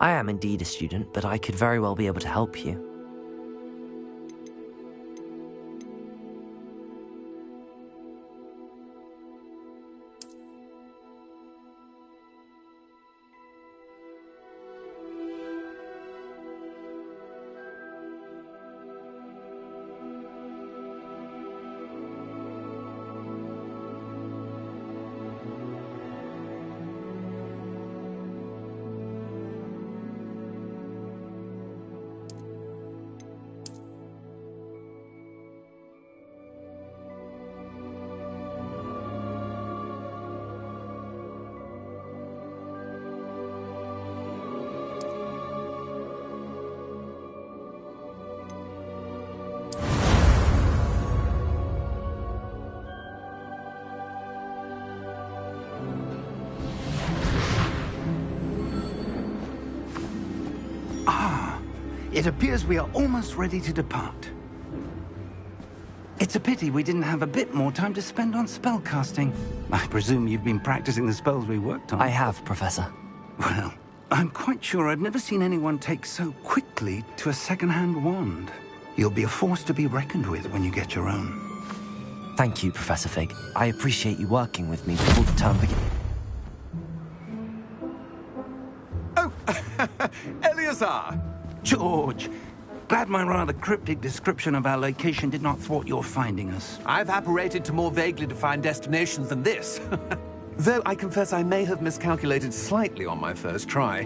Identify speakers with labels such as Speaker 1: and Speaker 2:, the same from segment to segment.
Speaker 1: I am indeed a student, but I could very well be able to help you.
Speaker 2: It appears we are almost ready to depart. It's a pity we didn't have a bit more time to spend on spellcasting. I presume you've been practicing the spells we worked on.
Speaker 1: I have, Professor.
Speaker 2: Well, I'm quite sure I've never seen anyone take so quickly to a second-hand wand. You'll be a force to be reckoned with when you get your own.
Speaker 1: Thank you, Professor Fig. I appreciate you working with me before the term begins.
Speaker 3: Oh, Eleazar!
Speaker 2: George! Glad my rather cryptic description of our location did not thwart your finding us.
Speaker 3: I've apparated to more vaguely defined destinations than this. Though I confess I may have miscalculated slightly on my first try.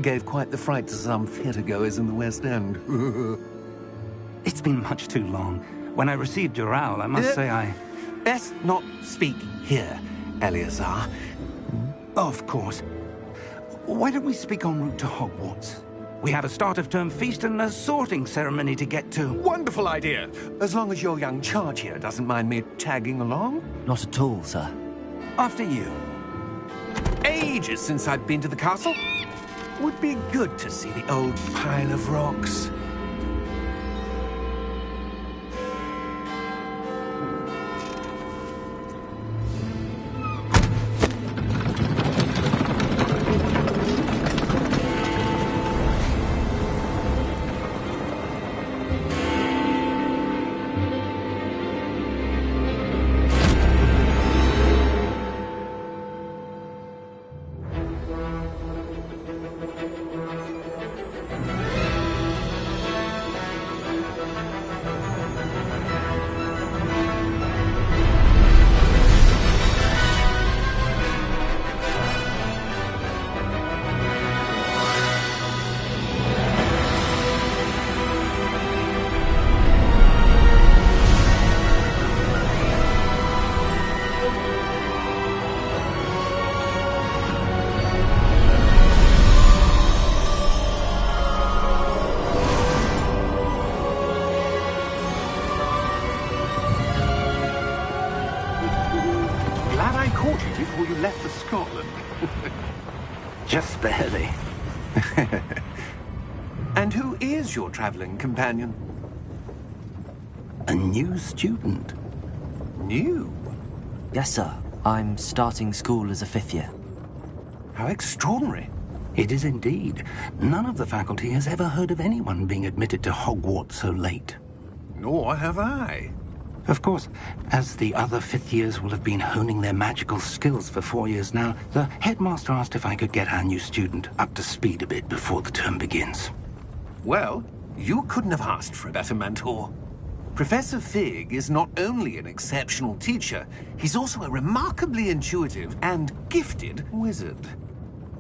Speaker 3: Gave quite the fright to some theatre-goers in the West End.
Speaker 2: It's been much too long. When I received your owl, I must say I...
Speaker 3: Best not speak here, Eleazar.
Speaker 2: Of course. Why don't we speak en route to Hogwarts? We have a start-of-term feast and a sorting ceremony to get to.
Speaker 3: Wonderful idea! As long as your young charge here doesn't mind me tagging along.
Speaker 1: Not at all, sir.
Speaker 2: After you.
Speaker 3: Ages since I've been to the castle. Would be good to see the old pile of rocks. Before you left for Scotland.
Speaker 2: Just barely.
Speaker 3: And who is your traveling companion?
Speaker 2: A new student.
Speaker 3: New?
Speaker 1: Yes, sir. I'm starting school as a 5th year.
Speaker 3: How extraordinary.
Speaker 2: It is indeed. None of the faculty has ever heard of anyone being admitted to Hogwarts so late.
Speaker 3: Nor have I.
Speaker 2: Of course, as the other 5th years will have been honing their magical skills for 4 years now, the headmaster asked if I could get our new student up to speed a bit before the term begins.
Speaker 3: Well, you couldn't have asked for a better mentor. Professor Fig is not only an exceptional teacher, he's also a remarkably intuitive and gifted wizard.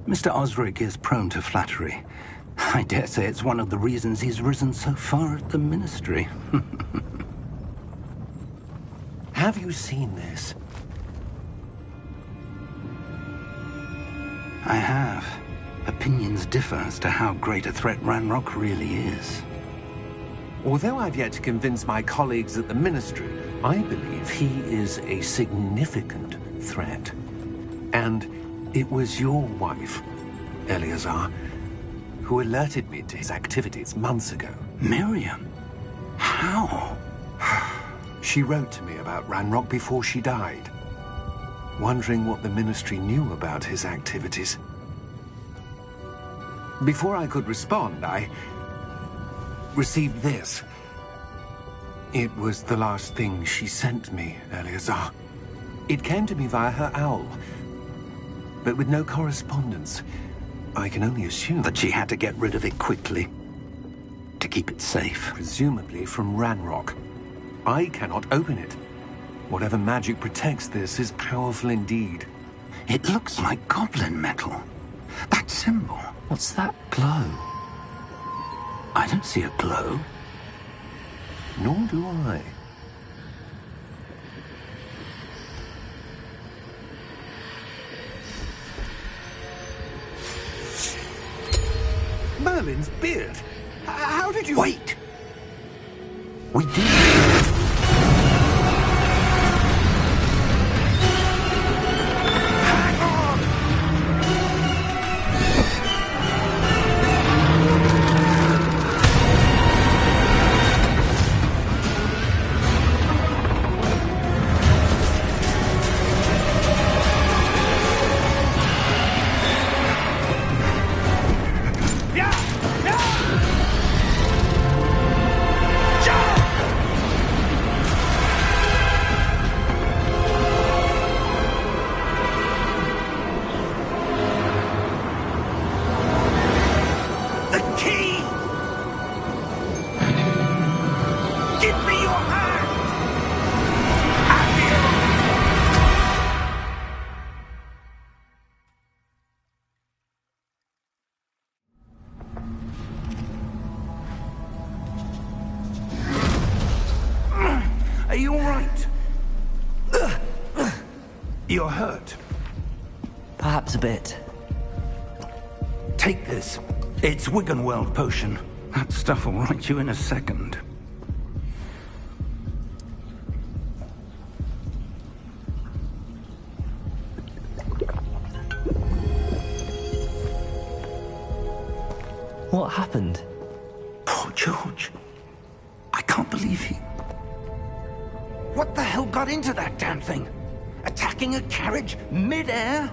Speaker 2: Mr. Osric is prone to flattery. I dare say it's one of the reasons he's risen so far at the ministry.
Speaker 3: Have you seen this?
Speaker 2: I have. Opinions differ as to how great a threat Ranrock really is.
Speaker 3: Although I've yet to convince my colleagues at the Ministry, I believe he is a significant threat. And it was your wife, Eleazar, who alerted me to his activities months ago.
Speaker 2: Miriam? How?
Speaker 3: She wrote to me about Ranrock before she died, wondering what the Ministry knew about his activities. Before I could respond, I received this. It was the last thing she sent me, Eleazar. It came to me via her owl, but with no correspondence. I can only assume
Speaker 2: That she had to get rid of it quickly to keep it safe.
Speaker 3: presumably from Ranrock. I cannot open it. Whatever magic protects this is powerful indeed.
Speaker 2: It looks like goblin metal. That symbol.
Speaker 1: What's that glow?
Speaker 2: I don't see a glow.
Speaker 3: Nor do I. Merlin's beard! How did you...
Speaker 2: Wait! We did.
Speaker 3: Hang on!
Speaker 2: Are you all right? You're hurt.
Speaker 1: Perhaps a bit.
Speaker 2: Take this. It's Wiggenweld potion. That stuff will right you in a second.
Speaker 1: What happened?
Speaker 2: Poor George. I can't believe he... What the hell got into that damn thing? Attacking a carriage mid-air?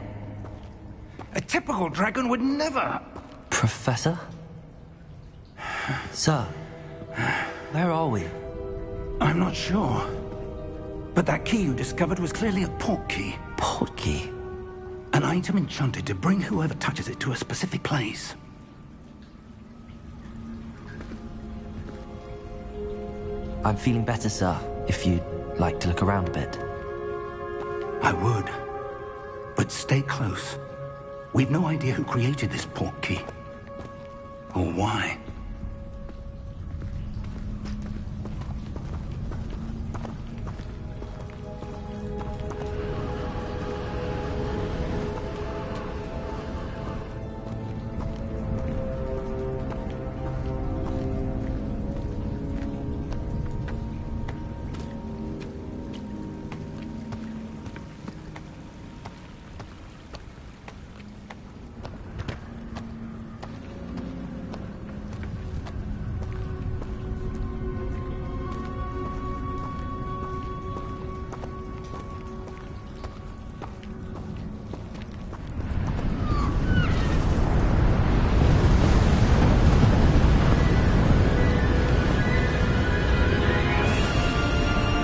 Speaker 2: A typical dragon would never...
Speaker 1: Professor? Sir, where are we?
Speaker 2: I'm not sure. But that key you discovered was clearly a port key.
Speaker 1: Port key?
Speaker 2: An item enchanted to bring whoever touches it to a specific place.
Speaker 1: I'm feeling better, sir, if you'd like to look around a bit.
Speaker 2: I would. But stay close. We've no idea who created this port key. Or why.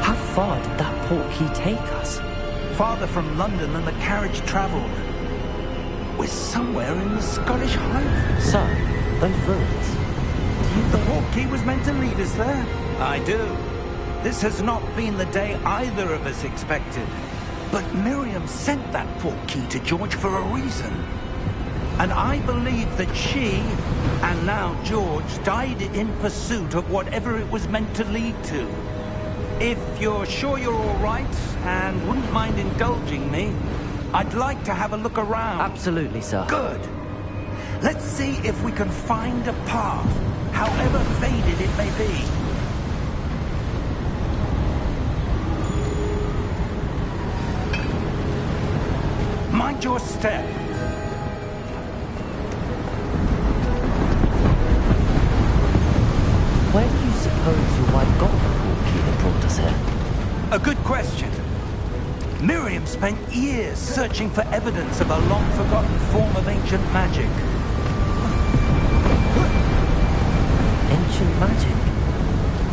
Speaker 1: How far did that port key take us?
Speaker 2: Farther from London than the carriage travelled. We're somewhere in the Scottish Highlands.
Speaker 1: Sir, those ruins.
Speaker 2: The port key was meant to lead us there. I do. This has not been the day either of us expected. But Miriam sent that port key to George for a reason. And I believe that she, and now George, died in pursuit of whatever it was meant to lead to. If you're sure you're all right, and wouldn't mind indulging me, I'd like to have a look around.
Speaker 1: Absolutely, sir.
Speaker 2: Good. Let's see if we can find a path, however faded it may be. Mind your step.
Speaker 1: Where do you suppose your wife got the port key that brought us here?
Speaker 2: A good question. Miriam spent years searching for evidence of a long-forgotten form of ancient magic.
Speaker 1: Ancient magic?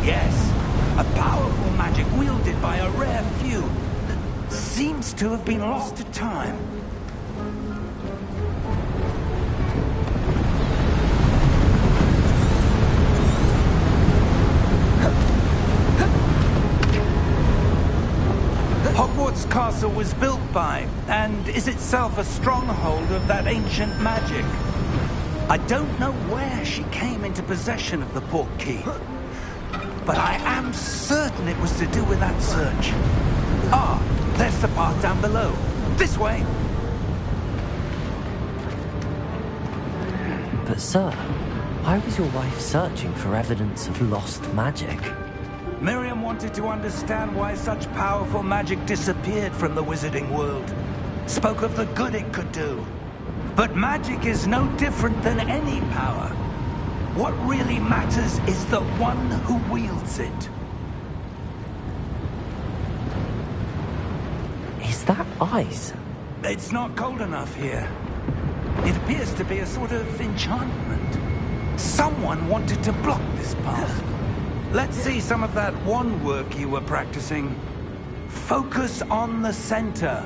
Speaker 2: Yes, a powerful magic wielded by a rare few that seems to have been lost to time. Hogwarts Castle was built by, and is itself a stronghold of that ancient magic. I don't know where she came into possession of the portkey, but I am certain it was to do with that search. Ah, there's the path down below. This way!
Speaker 1: But sir, why was your wife searching for evidence of lost magic?
Speaker 2: Miriam wanted to understand why such powerful magic disappeared from the wizarding world. Spoke of the good it could do. But magic is no different than any power. What really matters is the one who wields it.
Speaker 1: Is that ice?
Speaker 2: It's not cold enough here. It appears to be a sort of enchantment. Someone wanted to block this path. Let's see some of that wand work you were practicing. Focus on the center.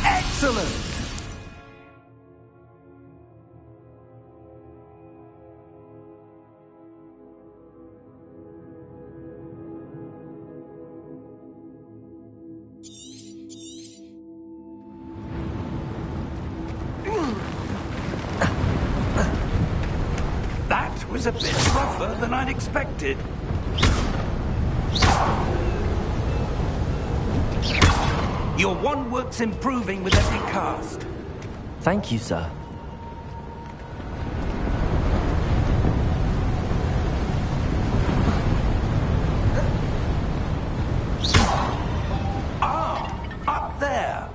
Speaker 2: Excellent! That was a bit rougher than I'd expected. Your wand work's improving with every cast.
Speaker 1: Thank you, sir.
Speaker 2: Ah, up there.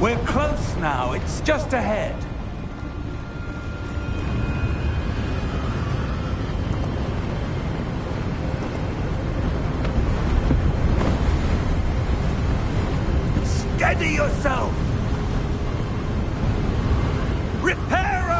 Speaker 2: We're close now. It's just ahead. Steady yourself! Reparo!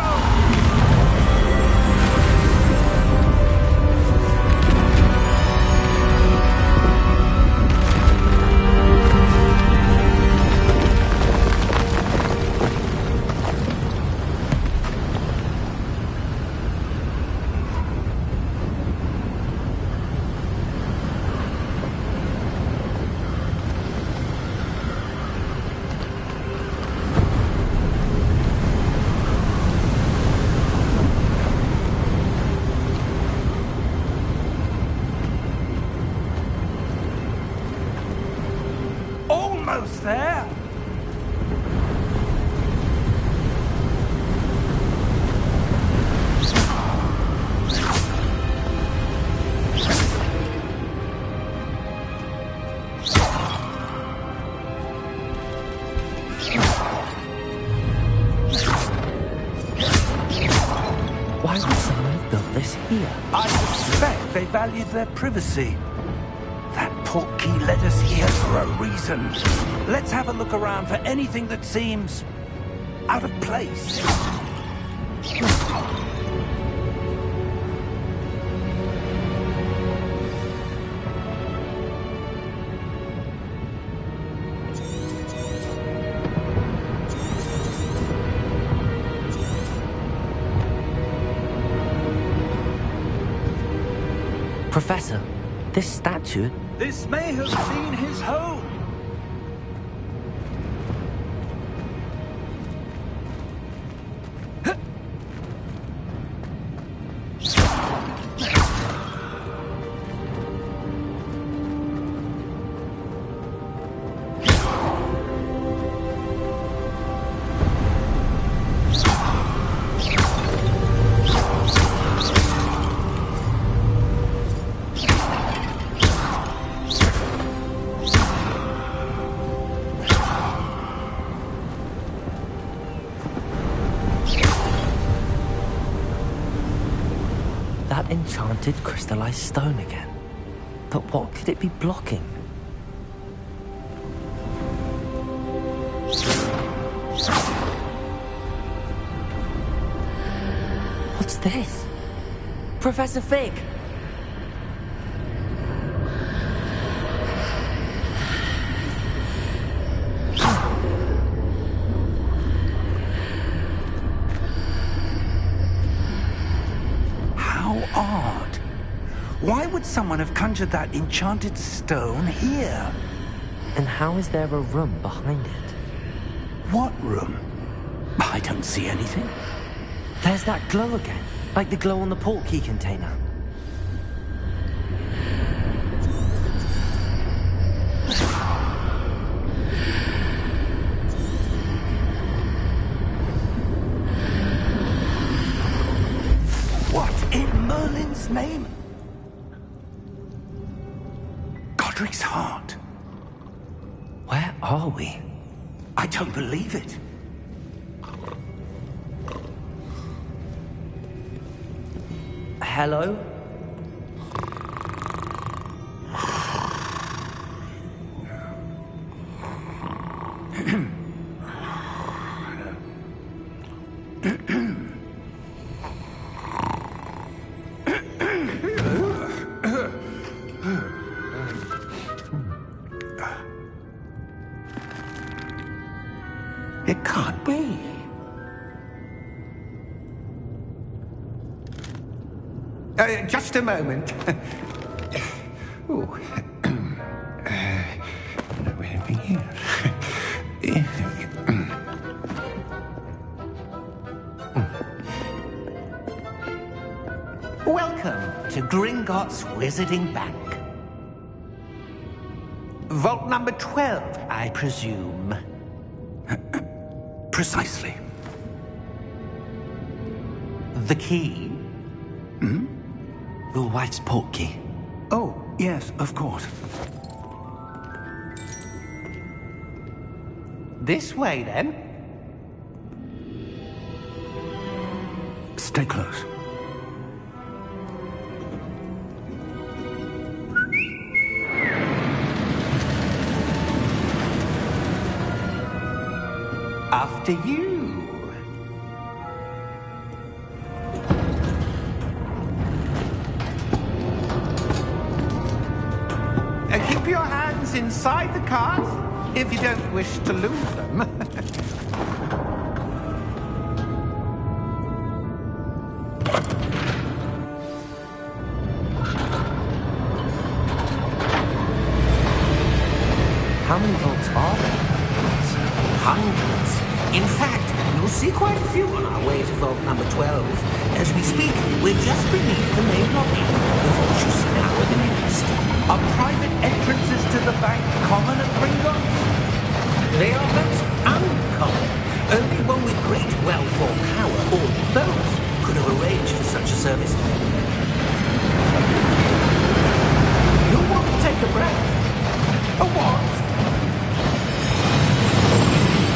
Speaker 2: Almost there.
Speaker 1: Why would someone have built this here?
Speaker 2: I suspect they valued their privacy. That portkey led us here for a reason. Let's have a look around for anything that seems out of place.
Speaker 1: Professor, this statue...
Speaker 2: This may have been his home.
Speaker 1: that enchanted crystallized stone again. But what could it be blocking? What's this? Professor Fig!
Speaker 2: How odd. Why would someone have conjured that enchanted stone here?
Speaker 1: And how is there a room behind it?
Speaker 2: What room? I don't see anything.
Speaker 1: There's that glow again, like the glow on the portkey container.
Speaker 2: What in Merlin's name? Godric's heart.
Speaker 1: Where are we?
Speaker 2: I don't believe it.
Speaker 1: Hello?
Speaker 2: It can't be. Just a moment. Oh.
Speaker 3: Welcome to Gringotts Wizarding Bank. Vault number 12, I presume.
Speaker 2: Precisely.
Speaker 3: The key?
Speaker 1: Your wife's portkey.
Speaker 2: Oh, yes, of course.
Speaker 3: This way, then.
Speaker 2: Stay close.
Speaker 3: After you. Keep your hands inside the cart if you don't wish to lose them.
Speaker 1: How many vaults are there?
Speaker 3: Hundreds. In fact, you'll see quite a few on our way to vault number 12. As we speak, we're just beneath the main lobby. The vault you see now at the east.
Speaker 2: Are private entrances to the bank common at Gringotts?
Speaker 3: They are most uncommon. Only one with great wealth or power, or both, could have arranged for such a service. You'll want to take a breath. A what?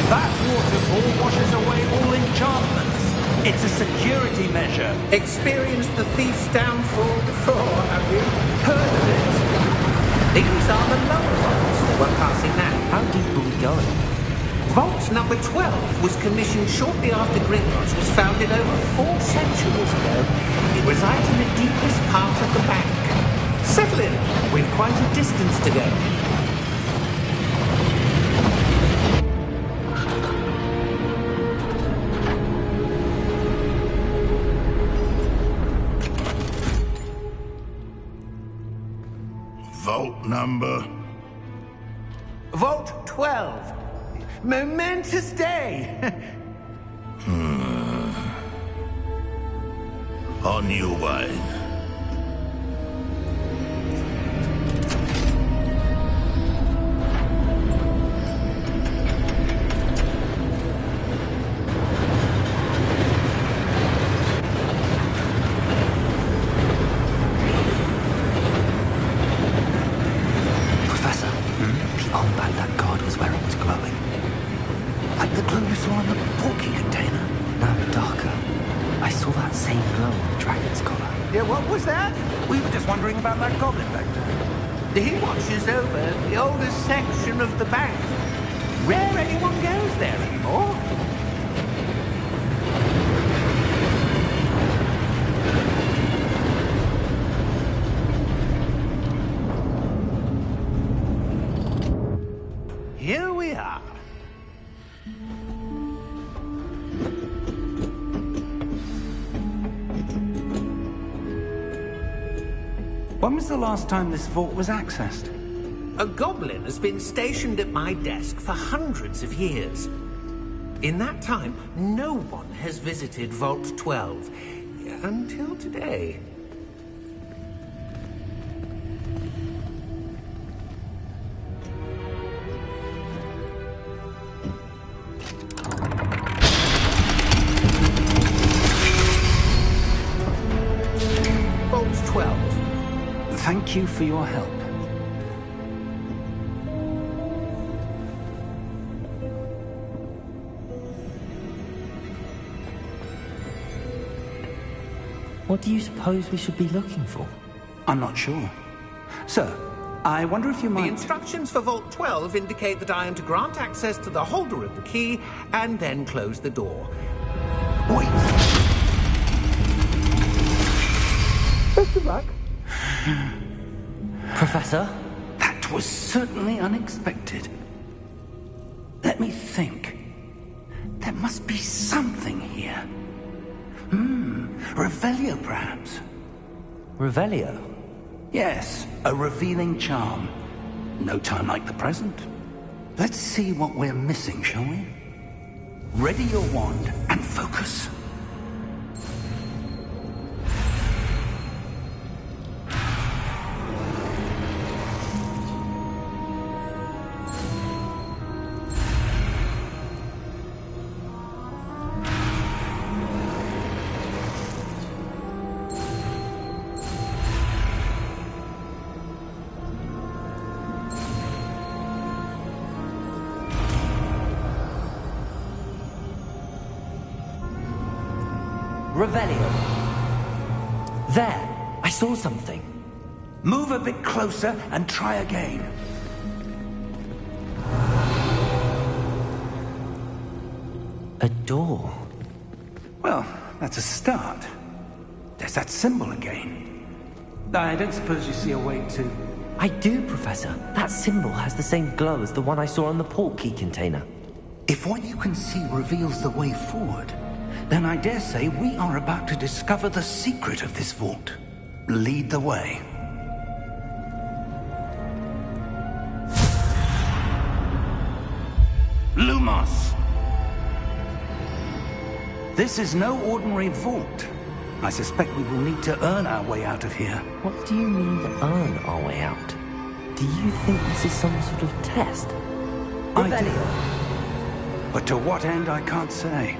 Speaker 2: That waterfall washes away all enchantments. It's a security measure.
Speaker 3: Experienced the thief's downfall before, have you? Heard of it? These are the lower vaults that we're passing now.
Speaker 1: How deep are we going?
Speaker 3: Vault number 12 was commissioned shortly after Gringotts was founded over 4 centuries ago. It resides in the deepest part of the bank. Settle in. We've quite a distance to go.
Speaker 4: Vault number?
Speaker 3: Vault 12. Momentous day.
Speaker 4: On you, wine.
Speaker 2: Professor, the armband that guard was wearing was glowing. Like the glow you saw in the portkey container.
Speaker 1: No, darker. I saw that same glow on the dragon's collar.
Speaker 3: Yeah, what was that?
Speaker 2: We were just wondering about that goblin back there.
Speaker 3: He watches over the oldest section of the bank. Rare anyone goes there anymore. Here we are.
Speaker 2: When was the last time this vault was accessed?
Speaker 3: A goblin has been stationed at my desk for hundreds of years. In that time, no one has visited Vault 12 until today. Vault 12.
Speaker 2: Thank you for your help.
Speaker 1: What do you suppose we should be looking for?
Speaker 2: I'm not sure. Sir, I wonder if you
Speaker 3: The
Speaker 2: might...
Speaker 3: instructions for Vault 12 indicate that I am to grant access to the holder of the key and then close the door.
Speaker 2: Wait!
Speaker 3: Best of luck.
Speaker 1: Professor?
Speaker 2: That was certainly unexpected. Let me think. There must be something here. Revelio, perhaps?
Speaker 1: Revelio?
Speaker 2: Yes, a revealing charm. No time like the present. Let's see what we're missing, shall we? Ready your wand and focus.
Speaker 1: Revelio. There! I saw something.
Speaker 2: Move a bit closer and try again.
Speaker 1: A door.
Speaker 2: Well, that's a start. There's that symbol again. I don't suppose you see a way to...
Speaker 1: I do, Professor. That symbol has the same glow as the one I saw on the port key container.
Speaker 2: If what you can see reveals the way forward, then I dare say we are about to discover the secret of this vault. Lead the way. Lumos! This is no ordinary vault. I suspect we will need to earn our way out of here.
Speaker 1: What do you mean, earn our way out? Do you think this is some sort of test?
Speaker 2: I do. But to what end, I can't say.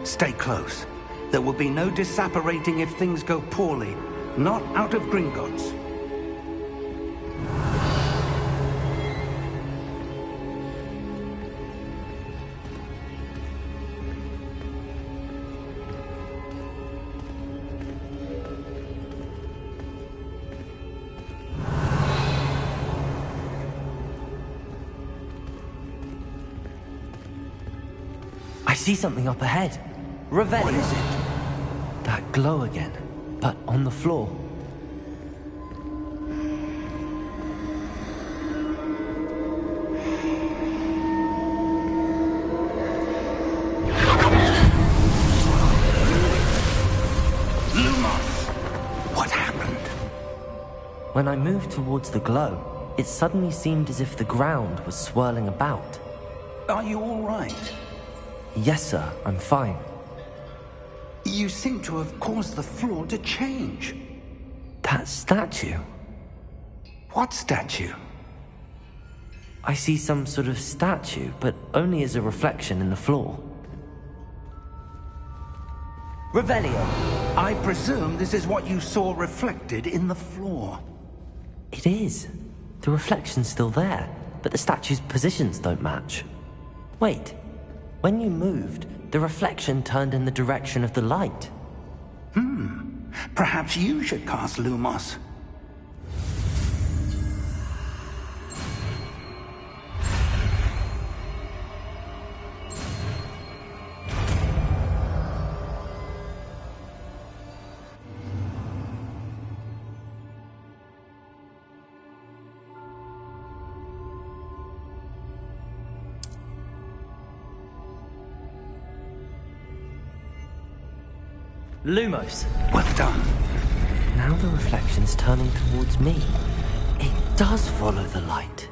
Speaker 2: Stay close. There will be no disapparating if things go poorly. Not out of Gringotts.
Speaker 1: I see something up ahead. Revelio.
Speaker 2: What is it?
Speaker 1: That glow again, but on the floor.
Speaker 2: Lumos! What happened?
Speaker 1: When I moved towards the glow, it suddenly seemed as if the ground was swirling about.
Speaker 2: Are you all right?
Speaker 1: Yes, sir, I'm fine.
Speaker 2: You seem to have caused the floor to change.
Speaker 1: That statue?
Speaker 2: What statue?
Speaker 1: I see some sort of statue, but only as a reflection in the floor. Revelio.
Speaker 2: I presume this is what you saw reflected in the floor.
Speaker 1: It is. The reflection's still there, but the statue's positions don't match. Wait. When you moved, the reflection turned in the direction of the light.
Speaker 2: Perhaps you should cast Lumos.
Speaker 1: Lumos.
Speaker 2: Well done.
Speaker 1: Now the reflection's turning towards me. It does follow the light.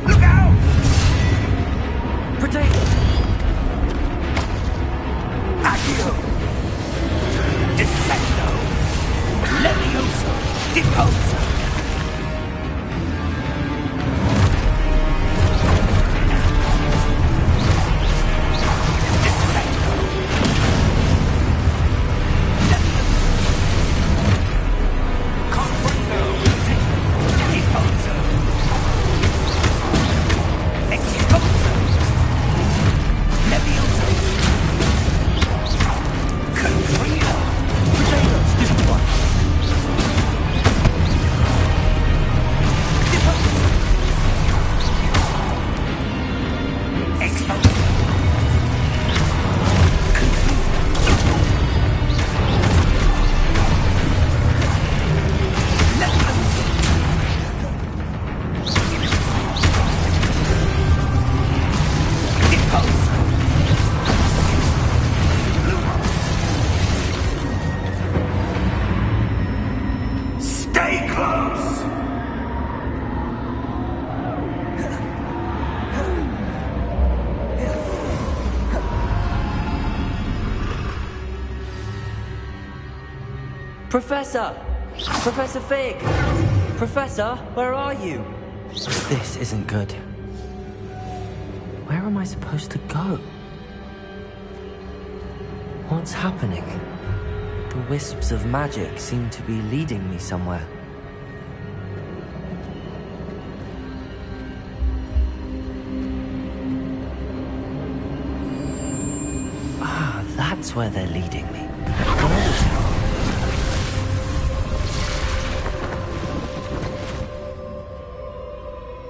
Speaker 2: Look out!
Speaker 1: Potato!
Speaker 2: Accio! Descendo! Levioso! Deposo!
Speaker 1: Professor! Professor Fig! Professor, where are you? This isn't good. Where am I supposed to go? What's happening? The wisps of magic seem to be leading me somewhere. Ah, that's where they're leading me.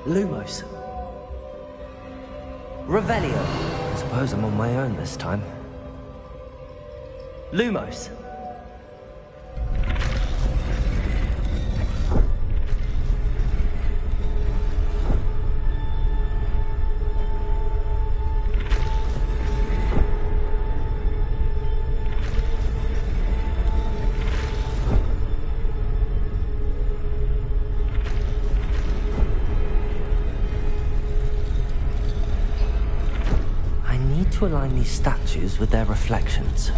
Speaker 1: Lumos. Revelio. I suppose I'm on my own this time. Lumos. To align these statues with their reflections.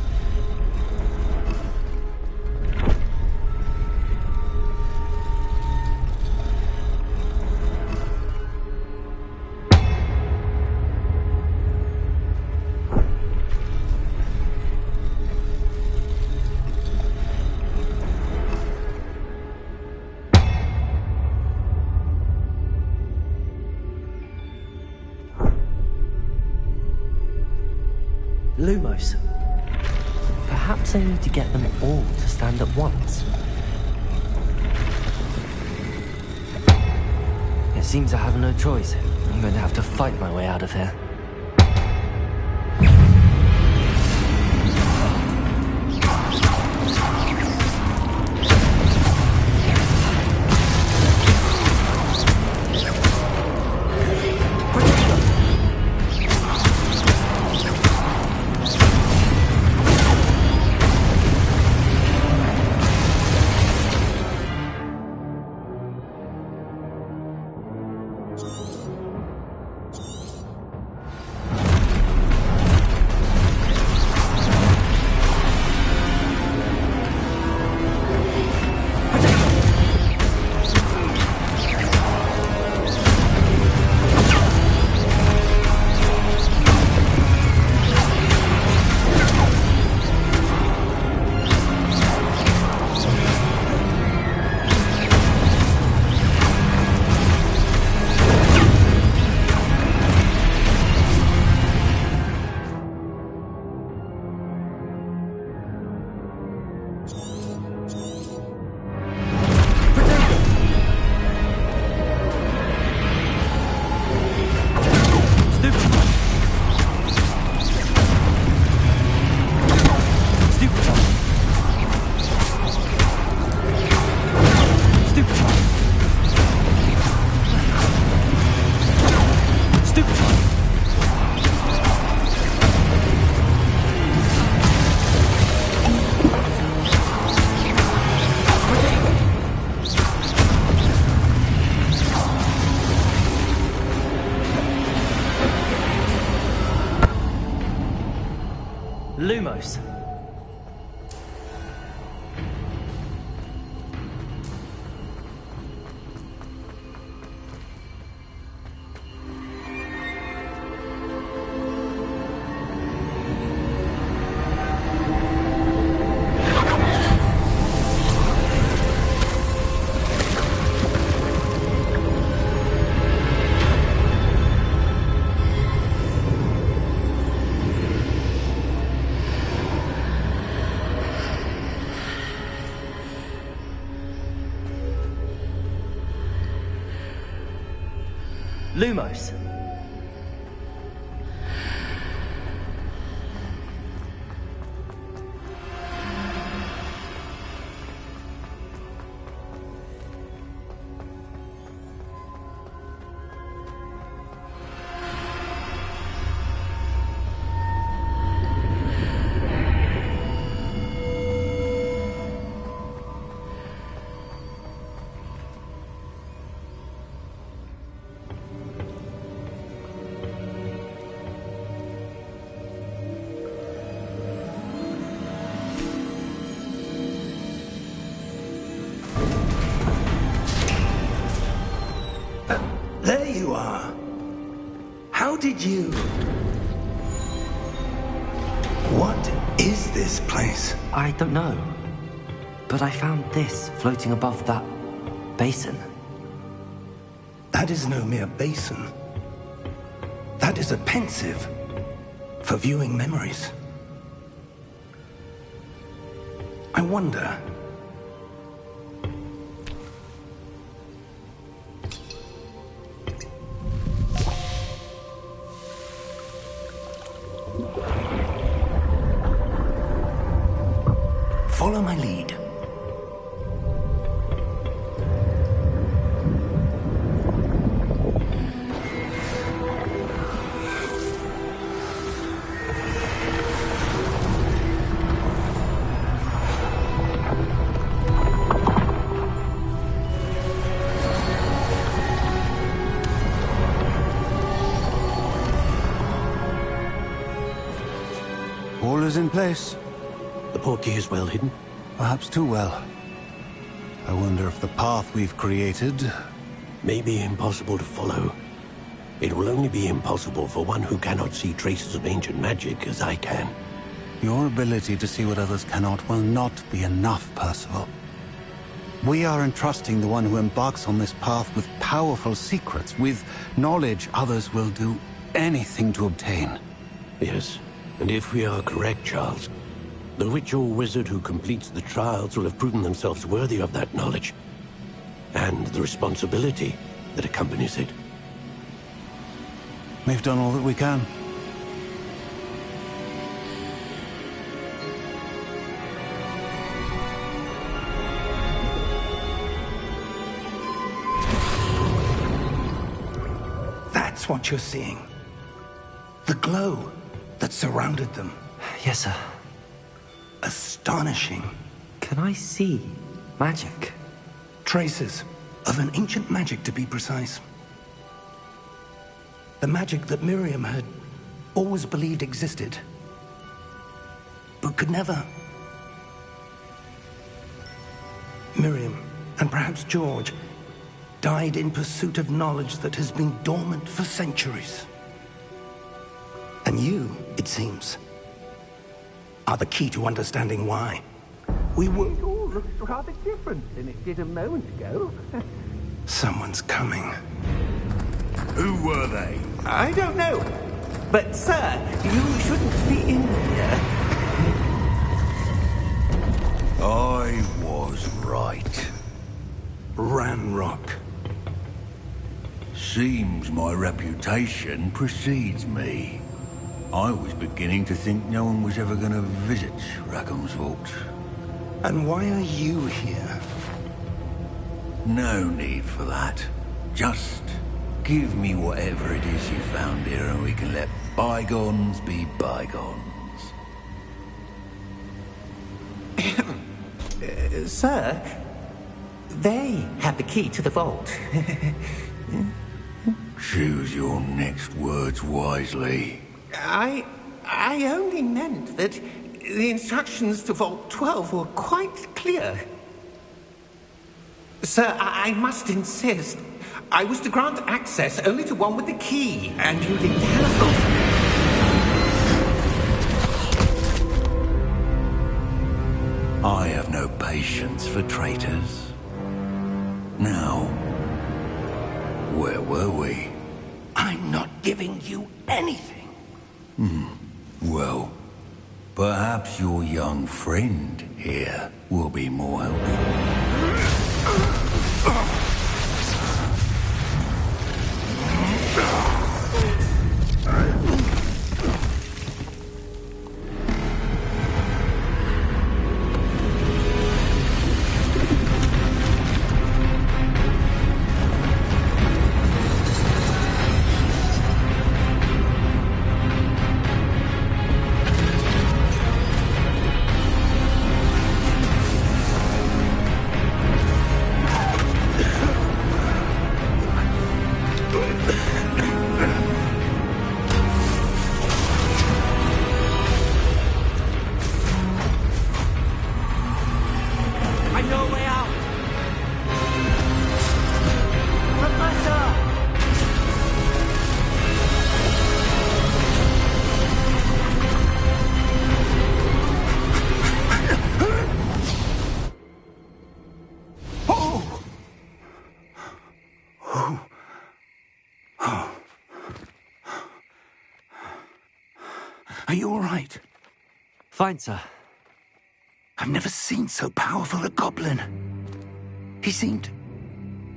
Speaker 1: Lumos. Perhaps I need to get them all to stand at once. It seems I have no choice. I'm going to have to fight my way out of here. Lumos. Lumos.
Speaker 2: There you are. How did you... What is this place?
Speaker 1: I don't know. But I found this floating above that basin.
Speaker 2: That is no mere basin. That is a pensive for viewing memories. I wonder... Follow my lead.
Speaker 5: All is in place.
Speaker 3: The portkey is well hidden.
Speaker 5: Perhaps too well. I wonder if the path we've created...
Speaker 3: May be impossible to follow. It will only be impossible for one who cannot see traces of ancient magic as I can.
Speaker 5: Your ability to see what others cannot will not be enough, Percival. We are entrusting the one who embarks on this path with powerful secrets, with knowledge others will do anything to obtain.
Speaker 3: Yes, and if we are correct, Charles, the witch or wizard who completes the trials will have proven themselves worthy of that knowledge, and the responsibility that accompanies it.
Speaker 5: We've done all that we can.
Speaker 2: That's what you're seeing. The glow that surrounded them.
Speaker 1: Yes, sir.
Speaker 2: Astonishing.
Speaker 1: Can I see magic?
Speaker 2: Traces of an ancient magic, to be precise. The magic that Miriam had always believed existed, but could never. Miriam, and perhaps George, died in pursuit of knowledge that has been dormant for centuries. And you, it seems, are the key to understanding why. We were...
Speaker 6: It all looks rather different than it did a moment ago.
Speaker 2: Someone's coming.
Speaker 4: Who were they?
Speaker 6: I don't know. But, sir, you shouldn't be in here.
Speaker 4: I was right.
Speaker 2: Ranrock.
Speaker 4: Seems my reputation precedes me. I was beginning to think no one was ever going to visit Rackham's Vault.
Speaker 2: And why are you here?
Speaker 4: No need for that. Just give me whatever it is you found here and we can let bygones be bygones.
Speaker 6: Sir, they have the key to the vault.
Speaker 4: Choose your next words wisely.
Speaker 6: I only meant that The instructions to Vault 12 were quite clear. Sir, I must insist. I was to grant access only to one with the key, and you didn't telephone.
Speaker 4: I have no patience for traitors. Now, where were we?
Speaker 2: I'm not giving you anything.
Speaker 4: Well, perhaps your young friend here will be more helpful.
Speaker 2: Are you all right?
Speaker 1: Fine, sir.
Speaker 2: I've never seen so powerful a goblin. He seemed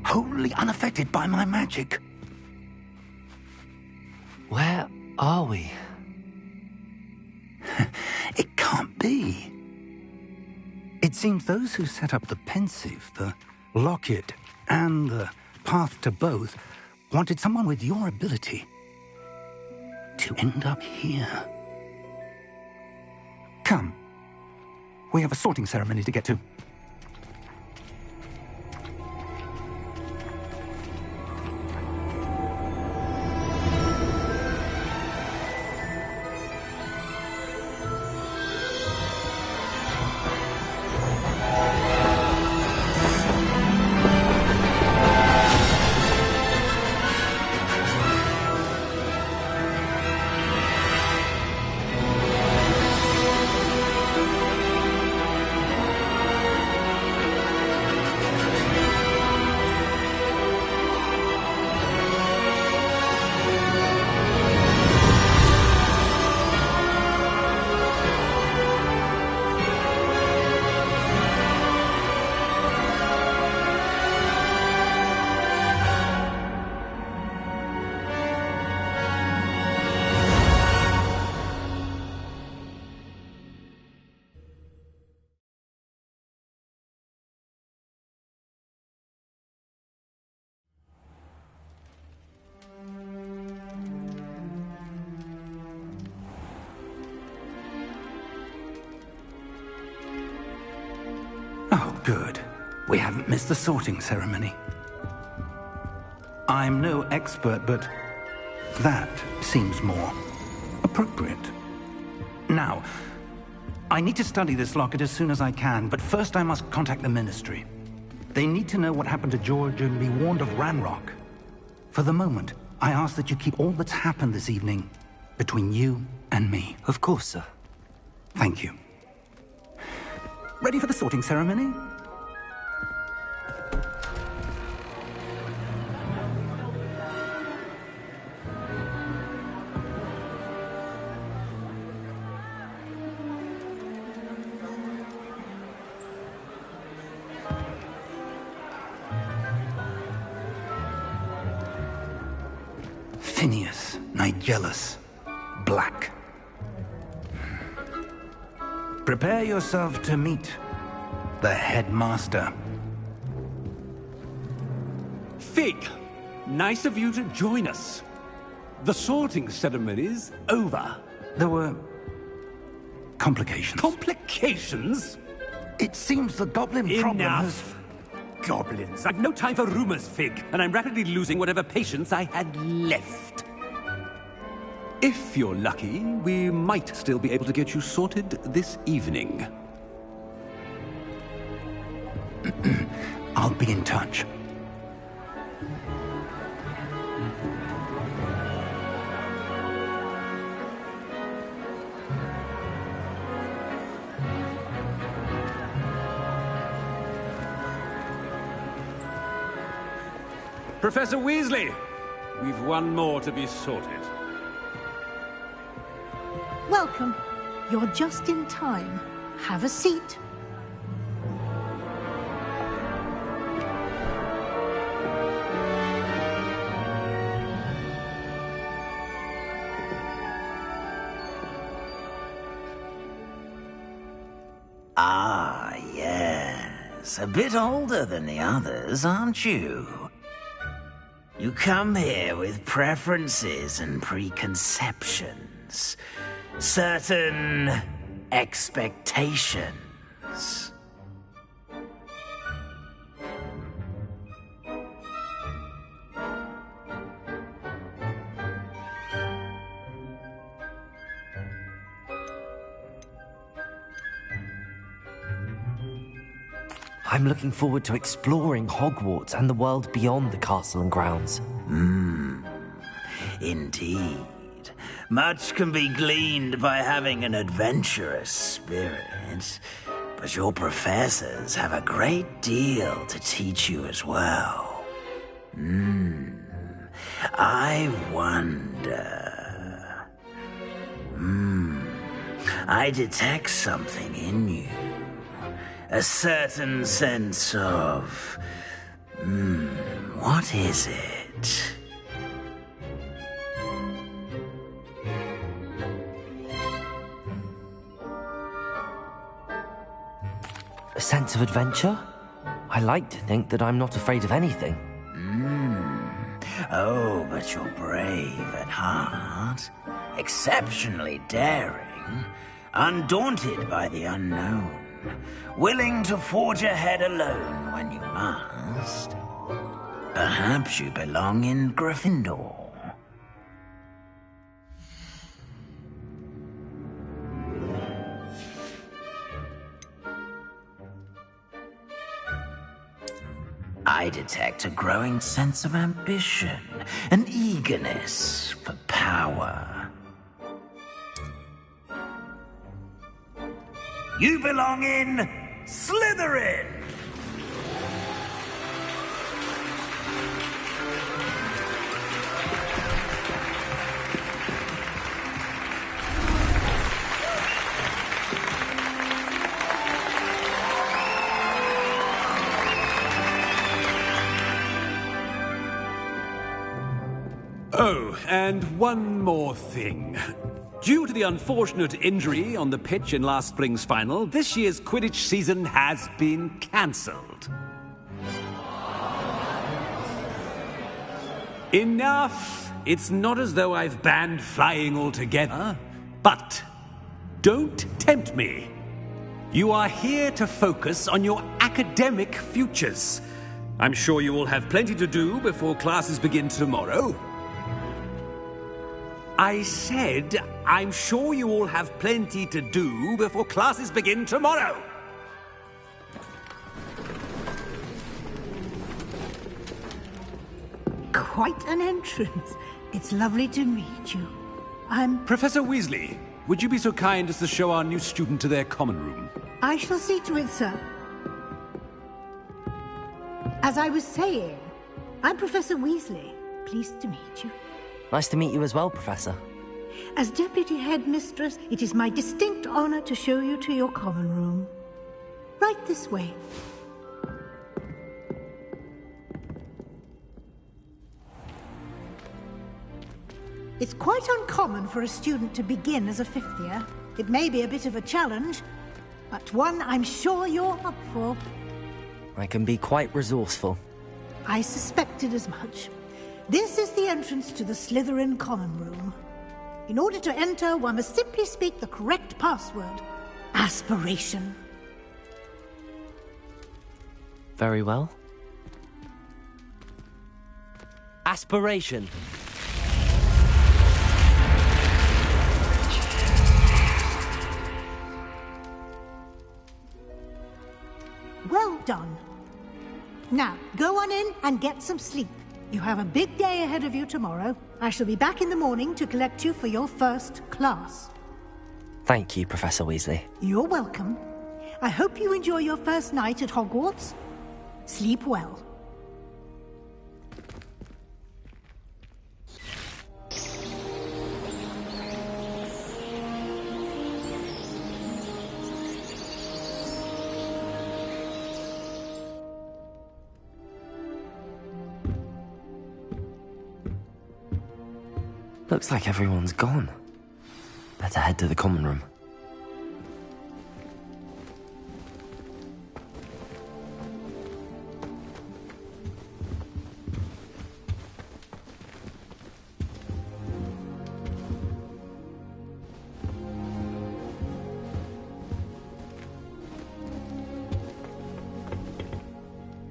Speaker 2: wholly unaffected by my magic.
Speaker 1: Where are we?
Speaker 2: It can't be. It seems those who set up the pensive, the locket, and the path to both wanted someone with your ability to end up here. Come. We have a sorting ceremony to get to. Oh, good. We haven't missed the sorting ceremony. I'm no expert, but that seems more appropriate. Now, I need to study this locket as soon as I can, but first I must contact the Ministry. They need to know what happened to George and be warned of Ranrock. For the moment, I ask that you keep all that's happened this evening between you and me.
Speaker 1: Of course, sir.
Speaker 2: Thank you. Ready for the sorting ceremony? Phineas, Nigellus, Black. Prepare yourself to meet the headmaster.
Speaker 7: Fig, nice of you to join us. The sorting ceremony's over.
Speaker 2: There were complications.
Speaker 7: Complications?
Speaker 2: It seems the goblin problem has...
Speaker 7: Enough. Goblins. I've no time for rumors, Fig, and I'm rapidly losing whatever patience I had left. If you're lucky, we might still be able to get you sorted this evening.
Speaker 2: I'll be in touch.
Speaker 7: Professor Weasley, we've one more to be sorted.
Speaker 8: Welcome. You're just in time. Have a seat.
Speaker 9: Ah, yes. A bit older than the others, aren't you? You come here with preferences and preconceptions. Certain expectations.
Speaker 1: I'm looking forward to exploring Hogwarts and the world beyond the castle and grounds.
Speaker 9: Indeed. Much can be gleaned by having an adventurous spirit, but your professors have a great deal to teach you as well. I wonder... I detect something in you. A certain sense of... what is it?
Speaker 1: A sense of adventure? I like to think that I'm not afraid of anything.
Speaker 9: Oh, but you're brave at heart. Exceptionally daring. Undaunted by the unknown. Willing to forge ahead alone when you must. Perhaps you belong in Gryffindor. I detect a growing sense of ambition, an eagerness for power. You belong in Slytherin!
Speaker 7: Oh, and one more thing. Due to the unfortunate injury on the pitch in last spring's final, this year's Quidditch season has been cancelled. Enough! It's not as though I've banned flying altogether. But don't tempt me. You are here to focus on your academic futures. I'm sure you will have plenty to do before classes begin tomorrow. I said, I'm sure you all have plenty to do before classes begin tomorrow.
Speaker 8: Quite an entrance. It's lovely to meet you. I'm...
Speaker 7: Professor Weasley, would you be so kind as to show our new student to their common room?
Speaker 8: I shall see to it, sir. As I was saying, I'm Professor Weasley. Pleased to meet you.
Speaker 1: Nice to meet you as well, Professor.
Speaker 8: As Deputy Headmistress, it is my distinct honor to show you to your common room. Right this way. It's quite uncommon for a student to begin as a fifth year. It may be a bit of a challenge, but one I'm sure you're up for.
Speaker 1: I can be quite resourceful.
Speaker 8: I suspected as much. This is the entrance to the Slytherin common room. In order to enter, one must simply speak the correct password. Aspiration.
Speaker 1: Very well. Aspiration.
Speaker 8: and get some sleep. You have a big day ahead of you tomorrow. I shall be back in the morning to collect you for your first class.
Speaker 1: Thank you, Professor Weasley.
Speaker 8: You're welcome. I hope you enjoy your first night at Hogwarts. Sleep well.
Speaker 1: Looks like everyone's gone. Better head to the common room.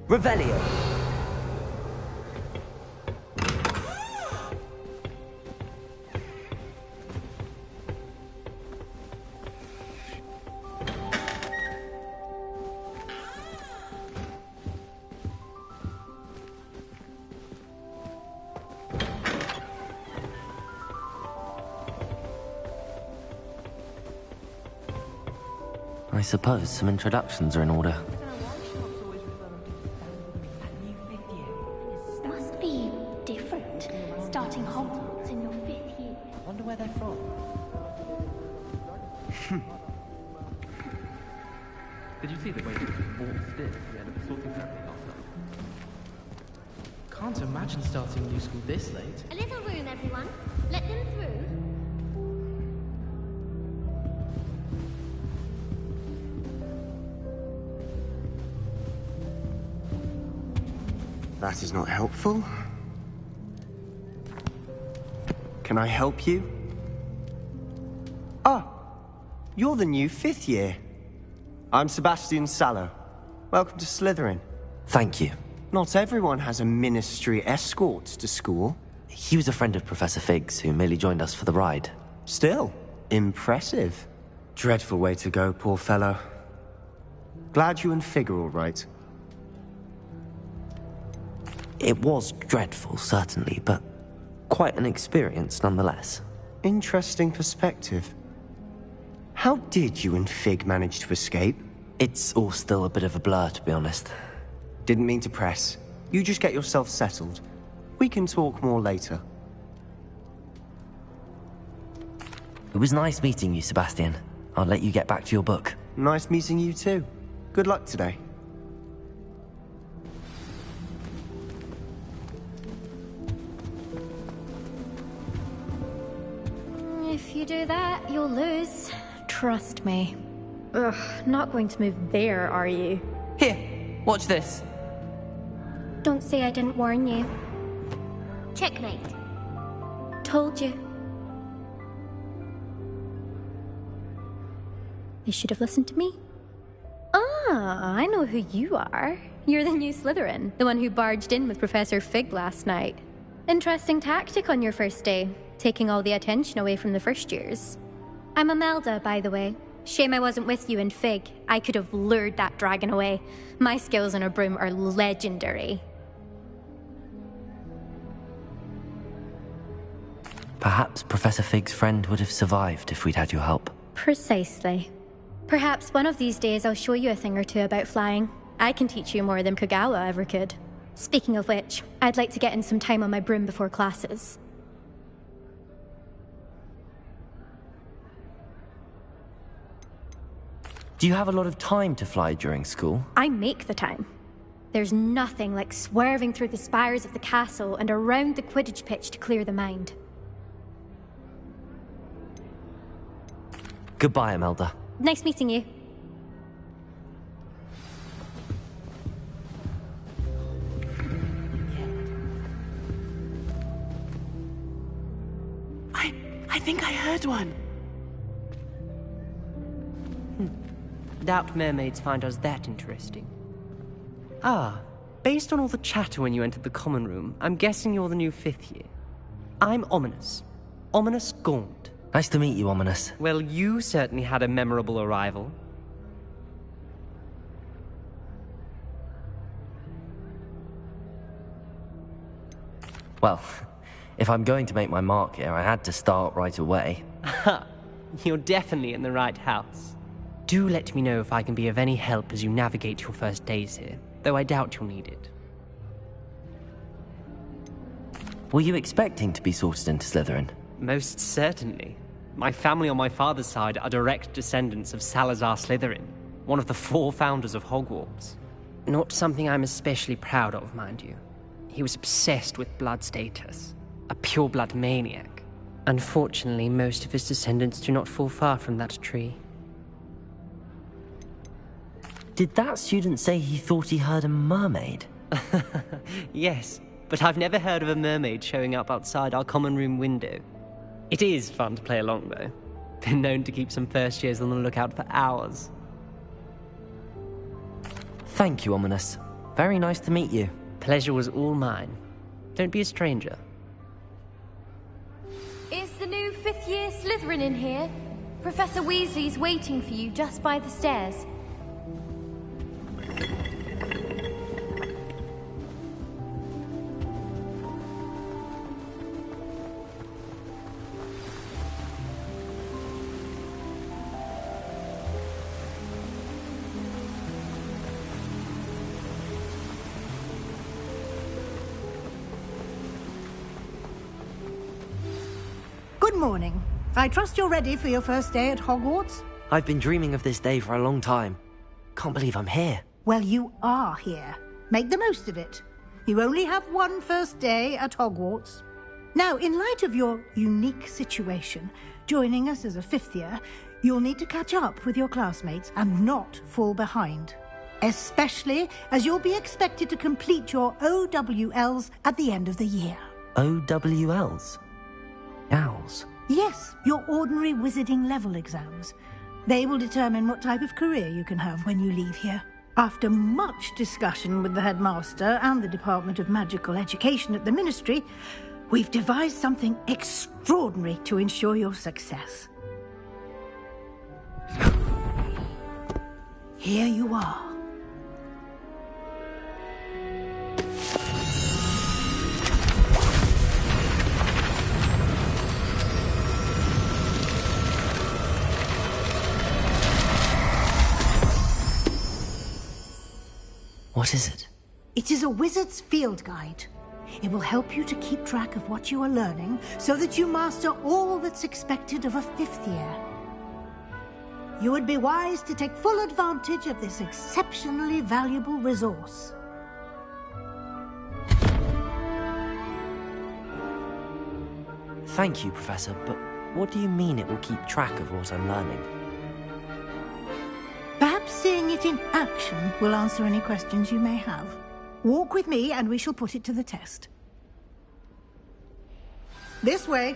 Speaker 1: Revelio. I suppose some introductions are in order.
Speaker 10: Must be different, starting Hogwarts in your 5th year.
Speaker 1: Wonder where they're from.
Speaker 11: Did you see the way he waltzed in at the end of the sorting ceremony last night?
Speaker 12: Can't imagine starting new school this late.
Speaker 10: A little room, everyone. Let them through.
Speaker 13: That is not helpful. Can I help you? Ah, you're the new 5th year. I'm Sebastian Sallow. Welcome to Slytherin.
Speaker 1: Thank you.
Speaker 13: Not everyone has a ministry escort to school.
Speaker 1: He was a friend of Professor Fig's who merely joined us for the ride.
Speaker 13: Still, impressive. Dreadful way to go, poor fellow. Glad you and Fig are all right.
Speaker 1: It was dreadful, certainly, but quite an experience nonetheless.
Speaker 13: Interesting perspective. How did you and Fig manage to escape?
Speaker 1: It's all still a bit of a blur, to be honest.
Speaker 13: Didn't mean to press. You just get yourself settled. We can talk more later.
Speaker 1: It was nice meeting you, Sebastian. I'll let you get back to your book.
Speaker 13: Nice meeting you too. Good luck today.
Speaker 14: If you do that, you'll lose. Trust me. Ugh, not going to move there, are you?
Speaker 15: Here, watch this.
Speaker 14: Don't say I didn't warn you.
Speaker 10: Checkmate.
Speaker 14: Told you. They should have listened to me. Ah, I know who you are. You're the new Slytherin, the one who barged in with Professor Fig last night. Interesting tactic on your first day, taking all the attention away from the first years. I'm Imelda, by the way. Shame I wasn't with you in Fig. I could have lured that dragon away. My skills on a broom are legendary.
Speaker 1: Perhaps Professor Fig's friend would have survived if we'd had your help.
Speaker 14: Precisely. Perhaps one of these days I'll show you a thing or two about flying. I can teach you more than Kogawa ever could. Speaking of which, I'd like to get in some time on my broom before classes.
Speaker 1: Do you have a lot of time to fly during school?
Speaker 14: I make the time. There's nothing like swerving through the spires of the castle and around the Quidditch pitch to clear the mind.
Speaker 1: Goodbye, Imelda.
Speaker 14: Nice meeting you.
Speaker 15: I think I heard one. Doubt mermaids find us that interesting. Ah, based on all the chatter when you entered the common room, I'm guessing you're the new 5th year. I'm Ominous. Ominous Gaunt.
Speaker 1: Nice to meet you, Ominous.
Speaker 15: Well, you certainly had a memorable arrival.
Speaker 1: Well, if I'm going to make my mark here, I had to start right away.
Speaker 15: Ha! You're definitely in the right house. Do let me know if I can be of any help as you navigate your first days here, though I doubt you'll need it.
Speaker 1: Were you expecting to be sorted into Slytherin?
Speaker 15: Most certainly. My family on my father's side are direct descendants of Salazar Slytherin, one of the 4 founders of Hogwarts. Not something I'm especially proud of, mind you. He was obsessed with blood status, a pure-blood maniac. Unfortunately, most of his descendants do not fall far from that tree.
Speaker 1: Did that student say he thought he heard a mermaid?
Speaker 15: Yes, but I've never heard of a mermaid showing up outside our common room window. It is fun to play along, though. Been known to keep some first years on the lookout for hours.
Speaker 1: Thank you, Ominous. Very nice to meet you.
Speaker 15: Pleasure was all mine. Don't be a stranger.
Speaker 16: Is the new 5th year Slytherin in here? Professor Weasley's waiting for you just by the stairs.
Speaker 8: Good morning. I trust you're ready for your first day at Hogwarts?
Speaker 1: I've been dreaming of this day for a long time. Can't believe I'm here.
Speaker 8: Well, you are here. Make the most of it. You only have one first day at Hogwarts. Now, in light of your unique situation, joining us as a 5th year, you'll need to catch up with your classmates and not fall behind. Especially as you'll be expected to complete your OWLs at the end of the year.
Speaker 1: OWLs? Owls?
Speaker 8: Yes, your ordinary wizarding level exams. They will determine what type of career you can have when you leave here. After much discussion with the headmaster and the Department of Magical Education at the Ministry, we've devised something extraordinary to ensure your success. Here you are.
Speaker 1: What is it?
Speaker 8: It is a wizard's field guide. It will help you to keep track of what you are learning so that you master all that's expected of a 5th year. You would be wise to take full advantage of this exceptionally valuable resource.
Speaker 1: Thank you, Professor, but what do you mean it will keep track of what I'm learning?
Speaker 8: Perhaps seeing it in action will answer any questions you may have. Walk with me and we shall put it to the test. This way.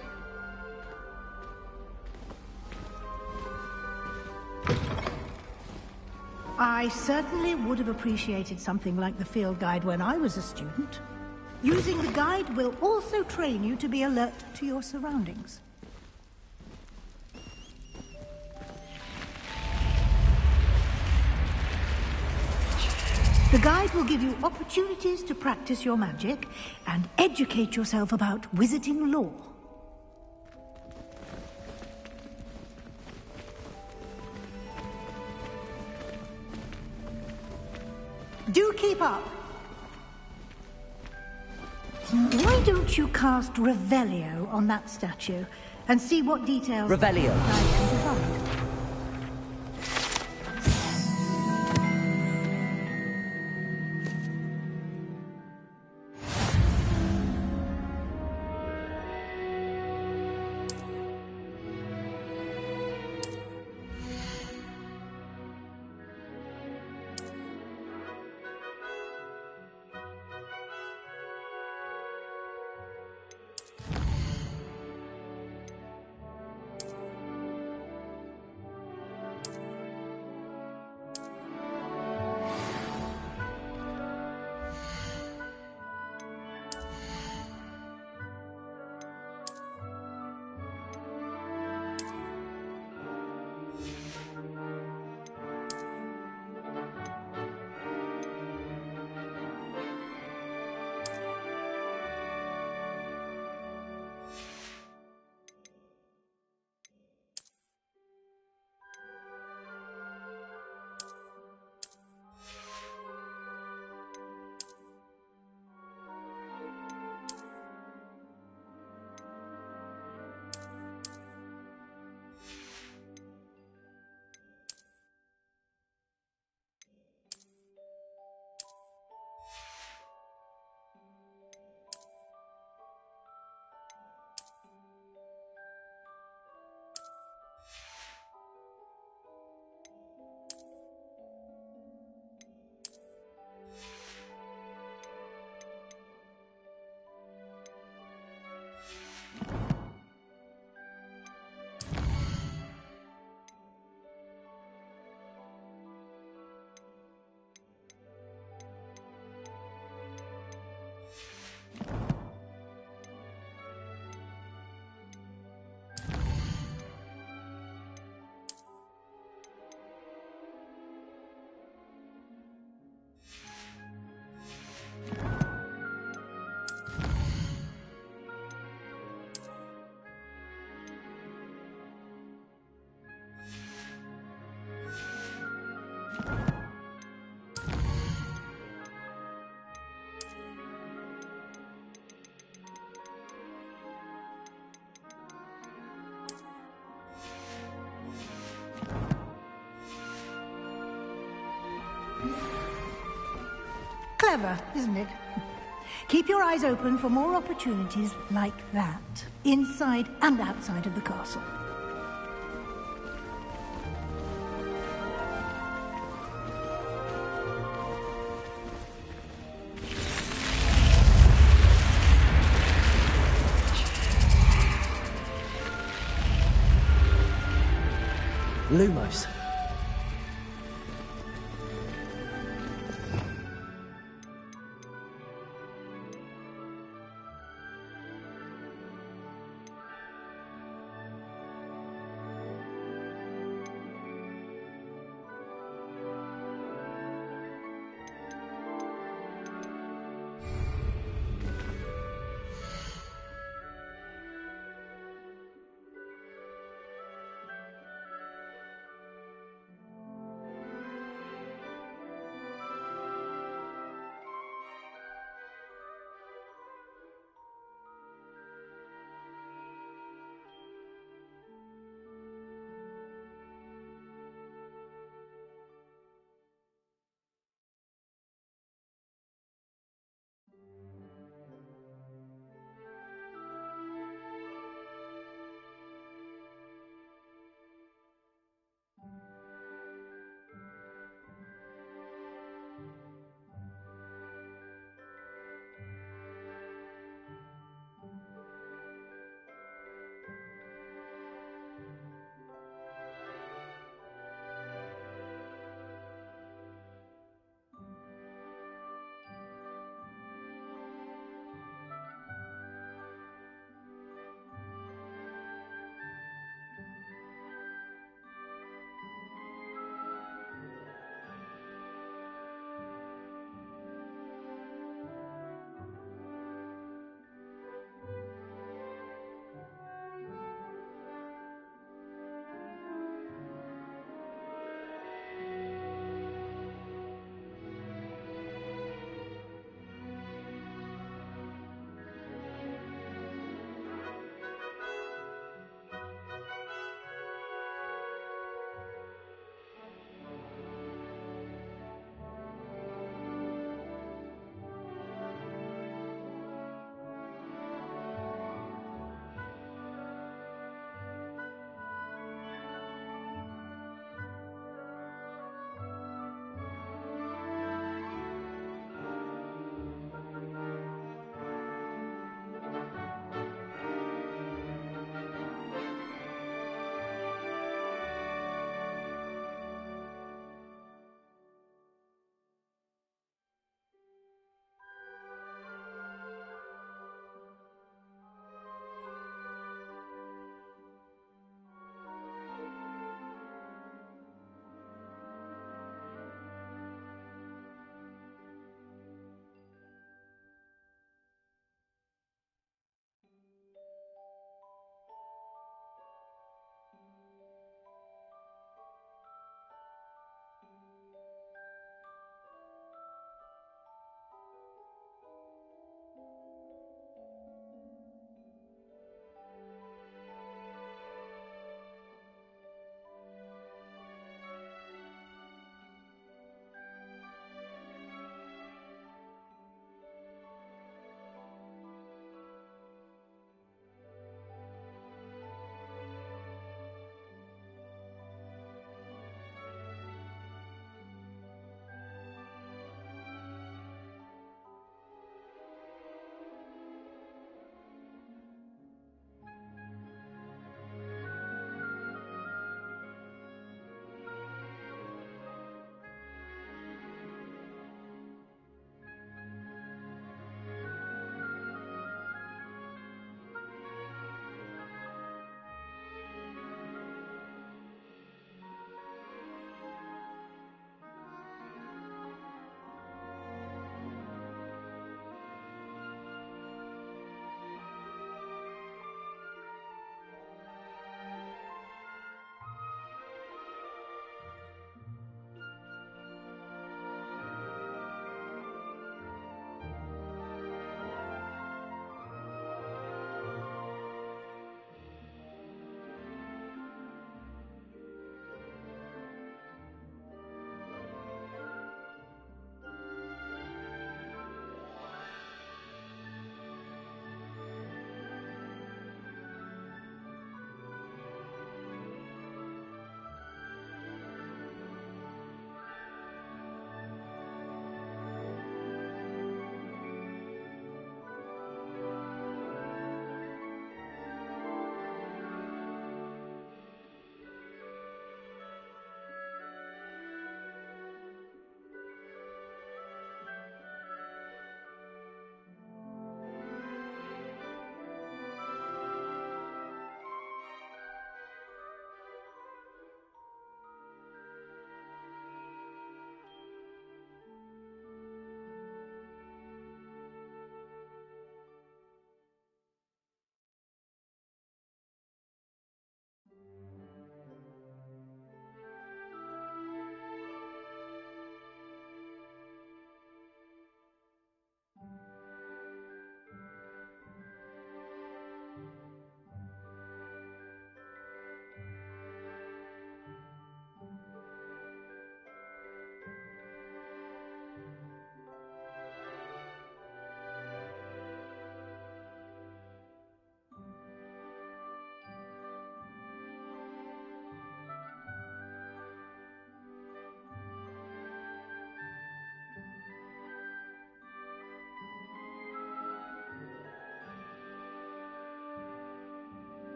Speaker 8: I certainly would have appreciated something like the field guide when I was a student. Using the guide will also train you to be alert to your surroundings. The guide will give you opportunities to practice your magic and educate yourself about wizarding lore. Do keep up. Why don't you cast Revelio on that statue and see what details
Speaker 1: Revelio.
Speaker 8: I can provide? Clever, isn't it? Keep your eyes open for more opportunities like that, inside and outside of the castle.
Speaker 1: Lumos.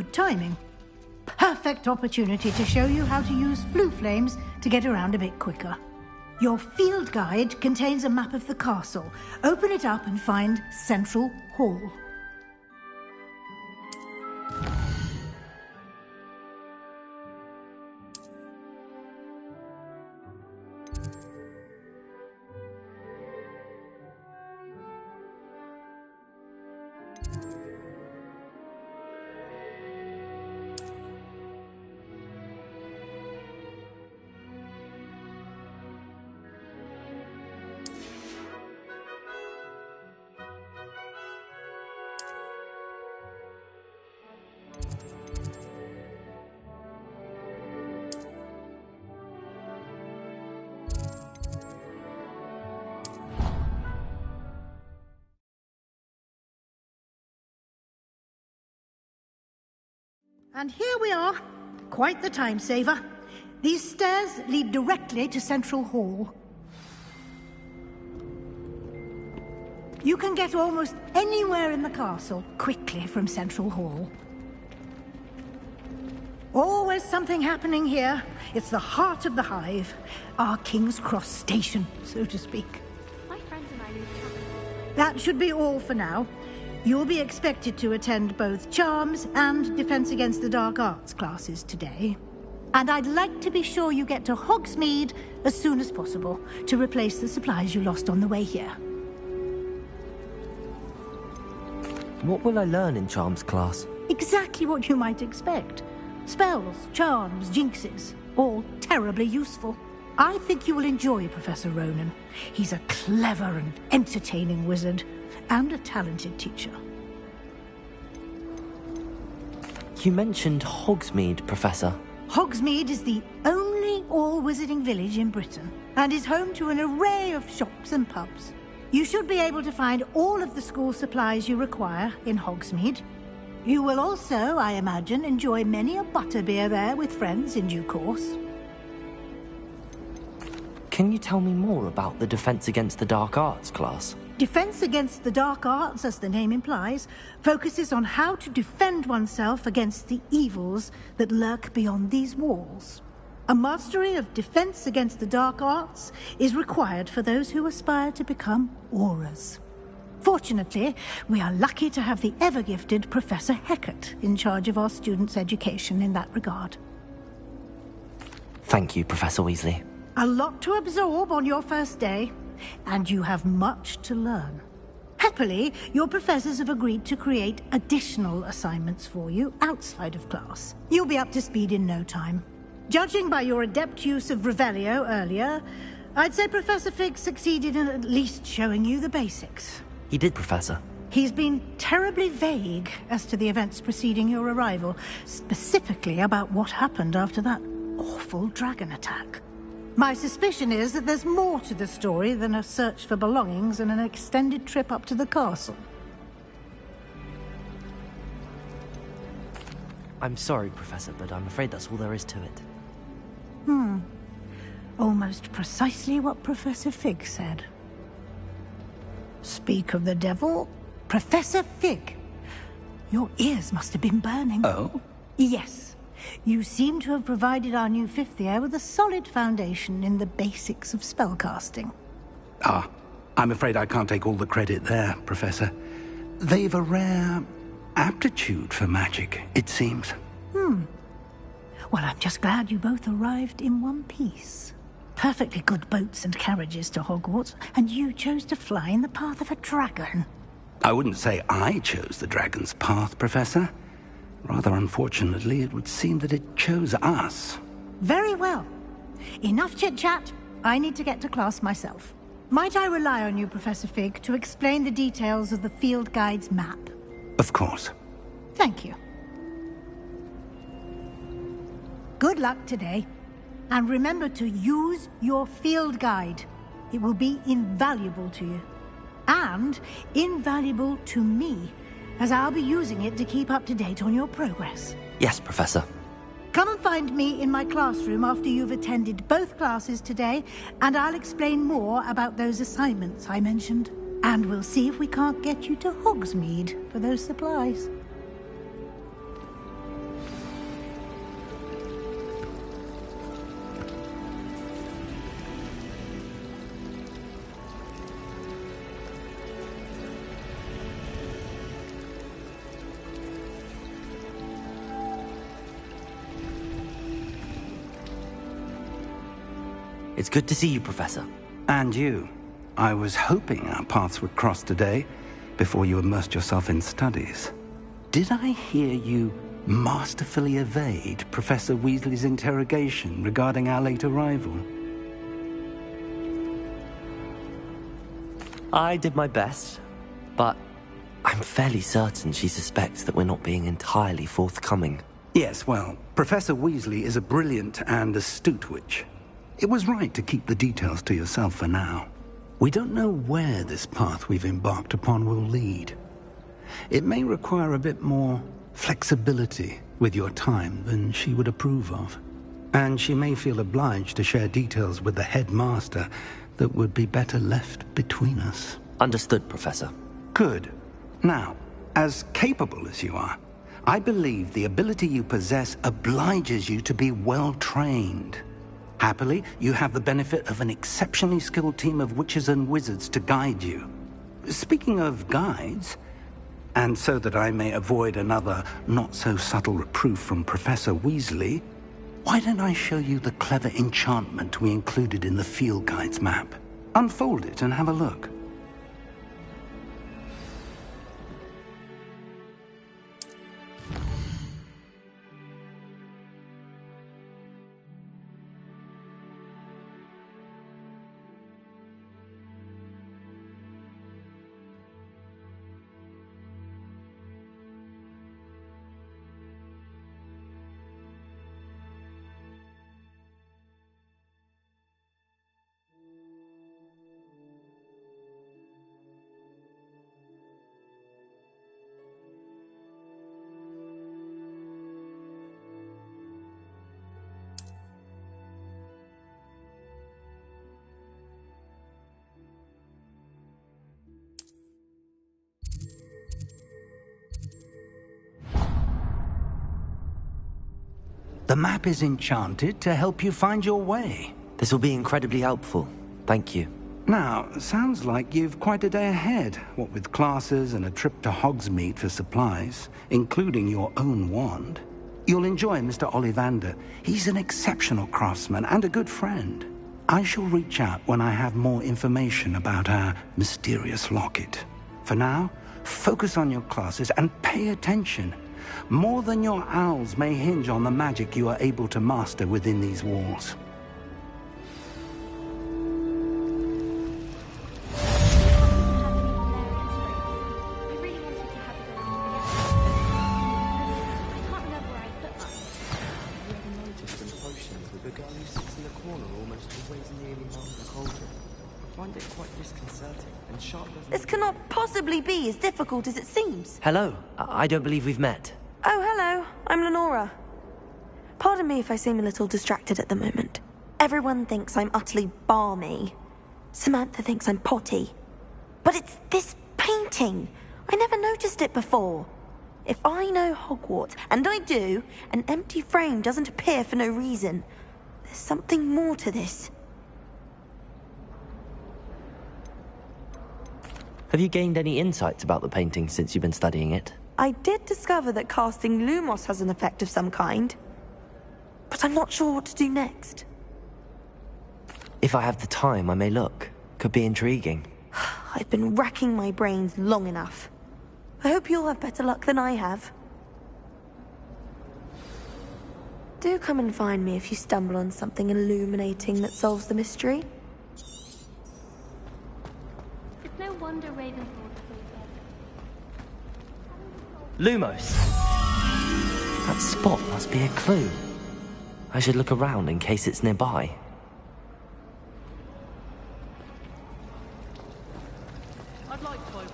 Speaker 8: Good timing. Perfect opportunity to show you how to use flue flames to get around a bit quicker. Your field guide contains a map of the castle. Open it up and find Central Hall. And here we are. Quite the time saver. These stairs lead directly to Central Hall. You can get almost anywhere in the castle quickly from Central Hall. Always something happening here. It's the heart of the hive. Our King's Cross station, so to speak.
Speaker 10: My friends and I need to...
Speaker 8: That should be all for now. You'll be expected to attend both Charms and Defense Against the Dark Arts classes today. And I'd like to be sure you get to Hogsmeade as soon as possible to replace the supplies you lost on the way here.
Speaker 1: What will I learn in Charms class?
Speaker 8: Exactly what you might expect. Spells, charms, jinxes, all terribly useful. I think you will enjoy Professor Ronan. He's a clever and entertaining wizard, and a talented teacher.
Speaker 1: You mentioned Hogsmeade, Professor.
Speaker 8: Hogsmeade is the only all-wizarding village in Britain, and is home to an array of shops and pubs. You should be able to find all of the school supplies you require in Hogsmeade. You will also, I imagine, enjoy many a butterbeer there with friends in due course.
Speaker 1: Can you tell me more about the Defense Against the Dark Arts class?
Speaker 8: Defense Against the Dark Arts, as the name implies, focuses on how to defend oneself against the evils that lurk beyond these walls. A mastery of Defense Against the Dark Arts is required for those who aspire to become Aurors. Fortunately, we are lucky to have the ever-gifted Professor Hecat in charge of our students' education in that regard.
Speaker 1: Thank you, Professor Weasley.
Speaker 8: A lot to absorb on your first day, and you have much to learn. Happily, your professors have agreed to create additional assignments for you outside of class. You'll be up to speed in no time. Judging by your adept use of Revelio earlier, I'd say Professor Fig succeeded in at least showing you the basics.
Speaker 1: He did, Professor.
Speaker 8: He's been terribly vague as to the events preceding your arrival, specifically about what happened after that awful dragon attack. My suspicion is that there's more to the story than a search for belongings and an extended trip up to the castle.
Speaker 1: I'm sorry, Professor, but I'm afraid that's all there is to it.
Speaker 8: Almost precisely what Professor Fig said. Speak of the devil, Professor Fig. Your ears must have been burning.
Speaker 2: Oh?
Speaker 8: Yes. You seem to have provided our new fifth year with a solid foundation in the basics of spellcasting.
Speaker 2: Ah, I'm afraid I can't take all the credit there, Professor. They've a rare aptitude for magic, it seems.
Speaker 8: Well, I'm just glad you both arrived in one piece. Perfectly good boats and carriages to Hogwarts, and you chose to fly in the path of a dragon.
Speaker 2: I wouldn't say I chose the dragon's path, Professor. Rather unfortunately, it would seem that it chose us.
Speaker 8: Very well. Enough chit-chat. I need to get to class myself. Might I rely on you, Professor Fig, to explain the details of the field guide's map?
Speaker 2: Of course.
Speaker 8: Thank you. Good luck today. And remember to use your field guide. It will be invaluable to you. And invaluable to me, as I'll be using it to keep up to date on your progress.
Speaker 1: Yes, Professor.
Speaker 8: Come and find me in my classroom after you've attended both classes today, and I'll explain more about those assignments I mentioned. And we'll see if we can't get you to Hogsmeade for those supplies.
Speaker 1: It's good to see you, Professor.
Speaker 2: And you. I was hoping our paths would cross today, before you immersed yourself in studies. Did I hear you masterfully evade Professor Weasley's interrogation regarding our late arrival?
Speaker 1: I did my best, but I'm fairly certain she suspects that we're not being entirely forthcoming.
Speaker 2: Yes, well, Professor Weasley is a brilliant and astute witch. It was right to keep the details to yourself for now. We don't know where this path we've embarked upon will lead. It may require a bit more flexibility with your time than she would approve of. And she may feel obliged to share details with the headmaster that would be better left between us.
Speaker 1: Understood, Professor.
Speaker 2: Good. Now, as capable as you are, I believe the ability you possess obliges you to be well-trained. Happily, you have the benefit of an exceptionally skilled team of witches and wizards to guide you. Speaking of guides, and so that I may avoid another not-so-subtle reproof from Professor Weasley, why don't I show you the clever enchantment we included in the field guide's map? Unfold it and have a look. The map is enchanted to help you find your way.
Speaker 1: This will be incredibly helpful. Thank you.
Speaker 2: Now, sounds like you've quite a day ahead, what with classes and a trip to Hogsmeade for supplies, including your own wand. You'll enjoy Mr. Ollivander. He's an exceptional craftsman and a good friend. I shall reach out when I have more information about our mysterious locket. For now, focus on your classes and pay attention. More than your owls may hinge on the magic you are able to master within these walls.
Speaker 17: This cannot possibly be as difficult as it seems.
Speaker 1: Hello. I don't believe we've met.
Speaker 17: Oh, hello. I'm Lenora. Pardon me if I seem a little distracted at the moment. Everyone thinks I'm utterly balmy. Samantha thinks I'm potty. But it's this painting. I never noticed it before. If I know Hogwarts, and I do, an empty frame doesn't appear for no reason. There's something more to this.
Speaker 1: Have you gained any insights about the painting since you've been studying it?
Speaker 17: I did discover that casting Lumos has an effect of some kind. But I'm not sure what to do next.
Speaker 1: If I have the time, I may look. Could be intriguing.
Speaker 17: I've been racking my brains long enough. I hope you'll have better luck than I have. Do come and find me if you stumble on something illuminating that solves the mystery.
Speaker 10: It's no wonder Ravenclaw.
Speaker 1: Lumos! That spot must be a clue. I should look around in case it's nearby.
Speaker 11: I'd like to open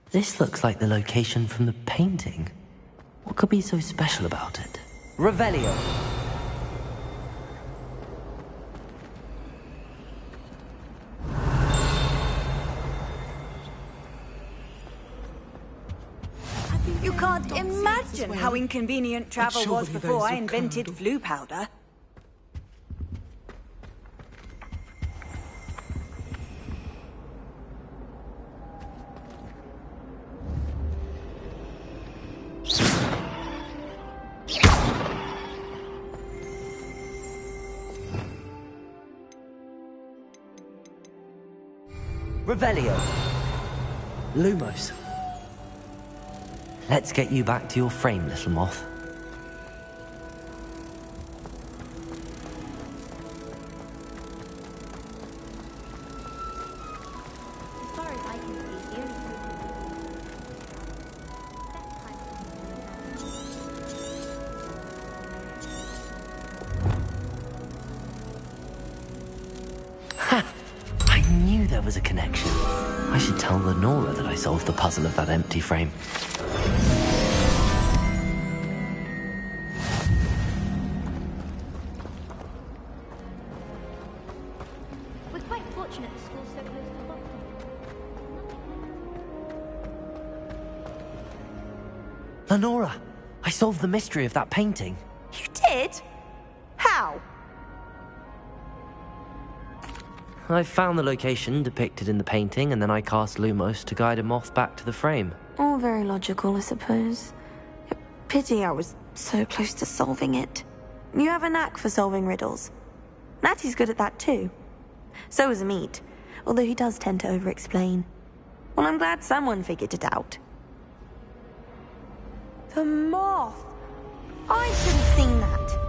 Speaker 1: This looks like the location from the painting. What could be so special about it? Revelio!
Speaker 18: You can't imagine how inconvenient travel was before I invented flu powder.
Speaker 1: Revelio. Lumos. Let's get you back to your frame, little moth.
Speaker 10: As far as I can see, the only
Speaker 1: Ha! I knew there was a connection. I should tell Lenora that I solved the puzzle of that empty frame.
Speaker 10: We're quite fortunate the school's so close to Hogwarts.
Speaker 1: Lenora, I solved the mystery of that painting.
Speaker 17: You did? How?
Speaker 1: I found the location depicted in the painting, and then I cast Lumos to guide a moth back to the frame.
Speaker 17: All very logical, I suppose. Pity I was so close to solving it. You have a knack for solving riddles. Natty's good at that too. So is Amit, although he does tend to over-explain. Well, I'm glad someone figured it out. The moth! I should have seen that.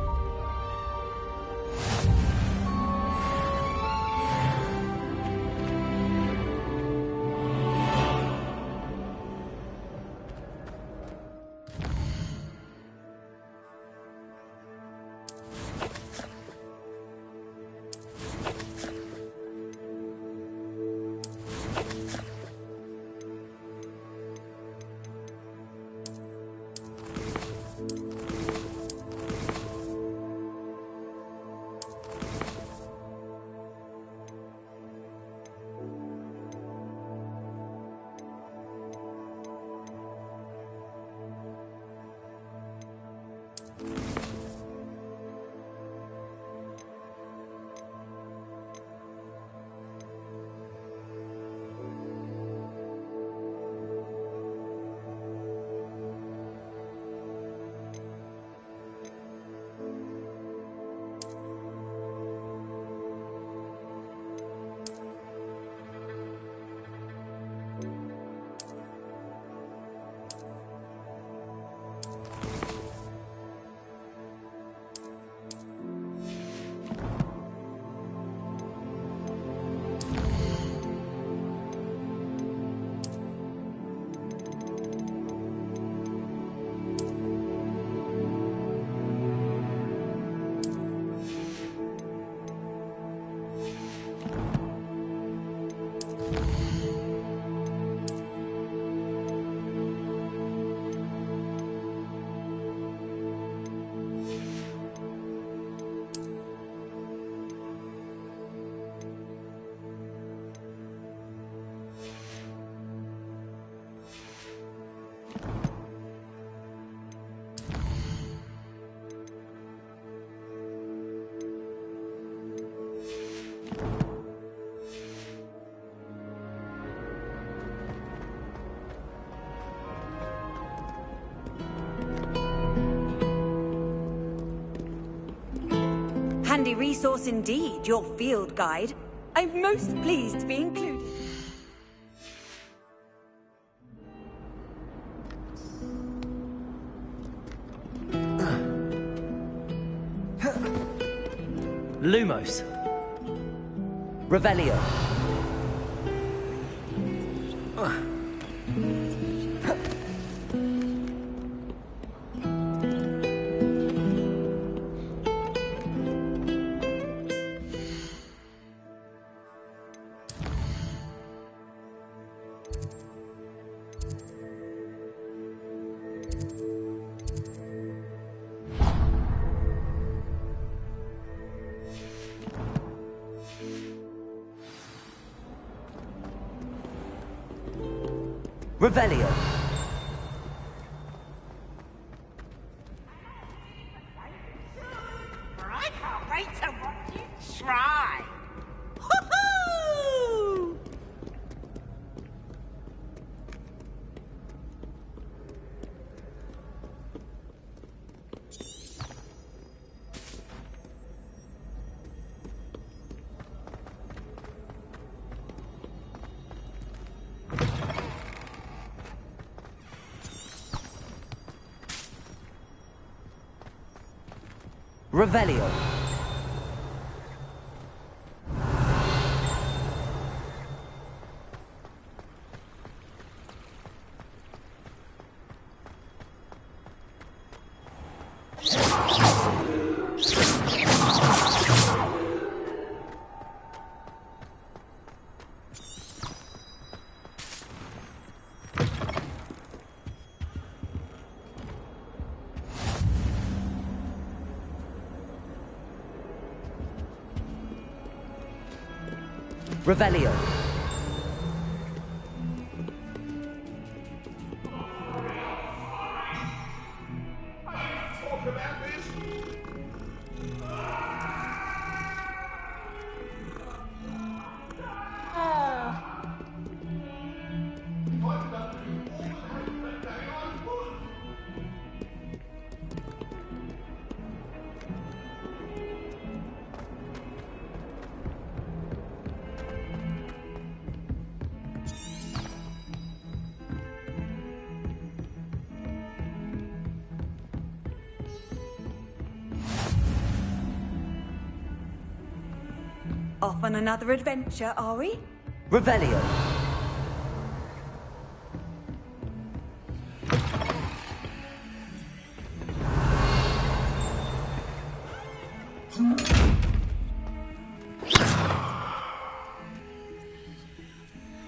Speaker 18: Handy resource indeed, your field guide. I'm most pleased to be included.
Speaker 1: Lumos. Revelio. Revelio.
Speaker 19: I can't wait to watch you try. Woohoo!
Speaker 1: Revelio. Revelio.
Speaker 18: Off on another adventure, are we?
Speaker 1: Revelio.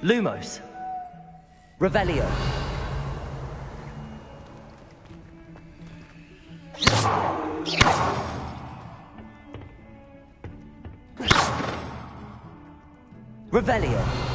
Speaker 1: Lumos. Revelio. Revelio.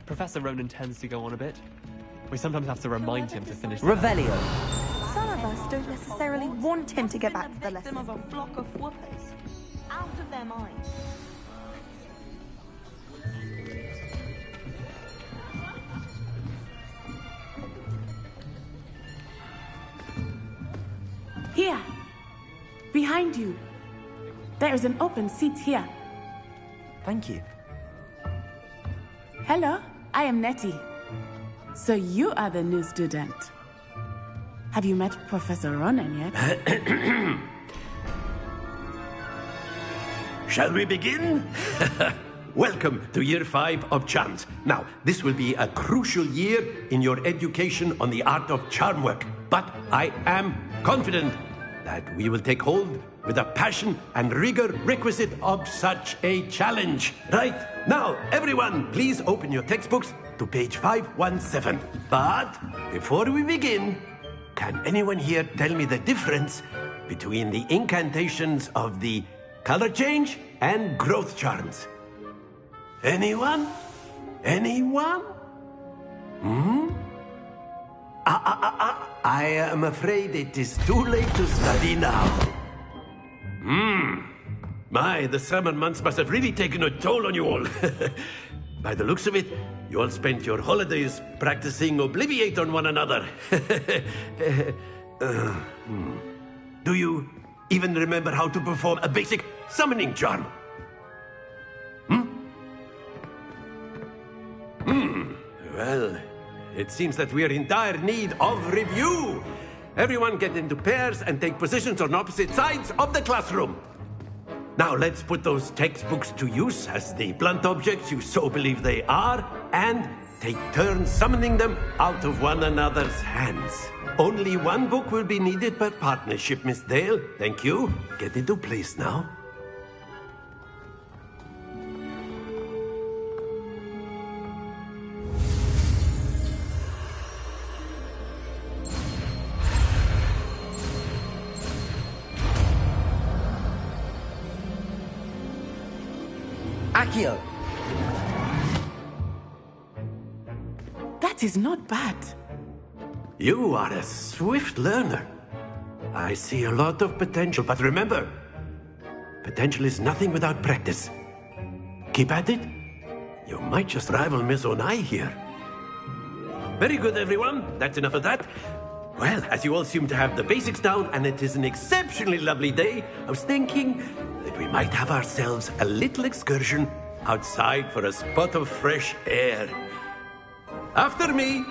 Speaker 11: Professor Ronan tends to go on a bit. We sometimes have to remind him to finish.
Speaker 1: Revelio.
Speaker 17: Some of us don't necessarily want him to get back to the lesson.
Speaker 18: Of a flock of whoopers. Out of their minds.
Speaker 20: Here. Behind you. There is an open seat here.
Speaker 1: Thank you.
Speaker 20: Hello, I am Nettie. So you are the new student. Have you met Professor Ronan yet?
Speaker 3: Shall we begin? Welcome to Year 5 of Charms. Now, this will be a crucial year in your education on the art of charm work. But I am confident that we will take hold with the passion and rigor requisite of such a challenge. Right, now, everyone, please open your textbooks to page 517. But before we begin, can anyone here tell me the difference between the incantations of the color change and growth charms? Anyone? Anyone? I am afraid it is too late to study now. My, the summer months must have really taken a toll on you all. By the looks of it, you all spent your holidays practicing Obliviate on one another. Do you even remember how to perform a basic summoning charm? Well, it seems that we are in dire need of review. Everyone get into pairs and take positions on opposite sides of the classroom. Now let's put those textbooks to use as the blunt objects you so believe they are, and take turns summoning them out of one another's hands. Only one book will be needed per partnership, Miss Dale. Thank you. Get into place now.
Speaker 1: Accio.
Speaker 20: That is not bad.
Speaker 3: You are a swift learner. I see a lot of potential, but remember, potential is nothing without practice. Keep at it. You might just rival Miss Onai here. Very good, everyone. That's enough of that. Well, as you all seem to have the basics down, and it is an exceptionally lovely day, I was thinking that we might have ourselves a little excursion outside for a spot of fresh air. After me.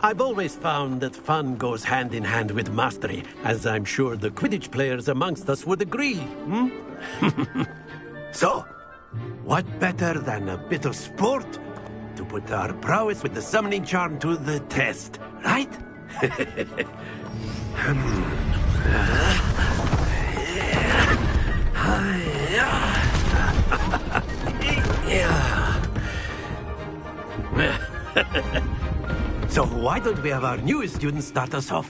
Speaker 3: I've always found that fun goes hand in hand with mastery, as I'm sure the Quidditch players amongst us would agree. So, what better than a bit of sport to put our prowess with the summoning charm to the test, right? So why don't we have our newest student start us off?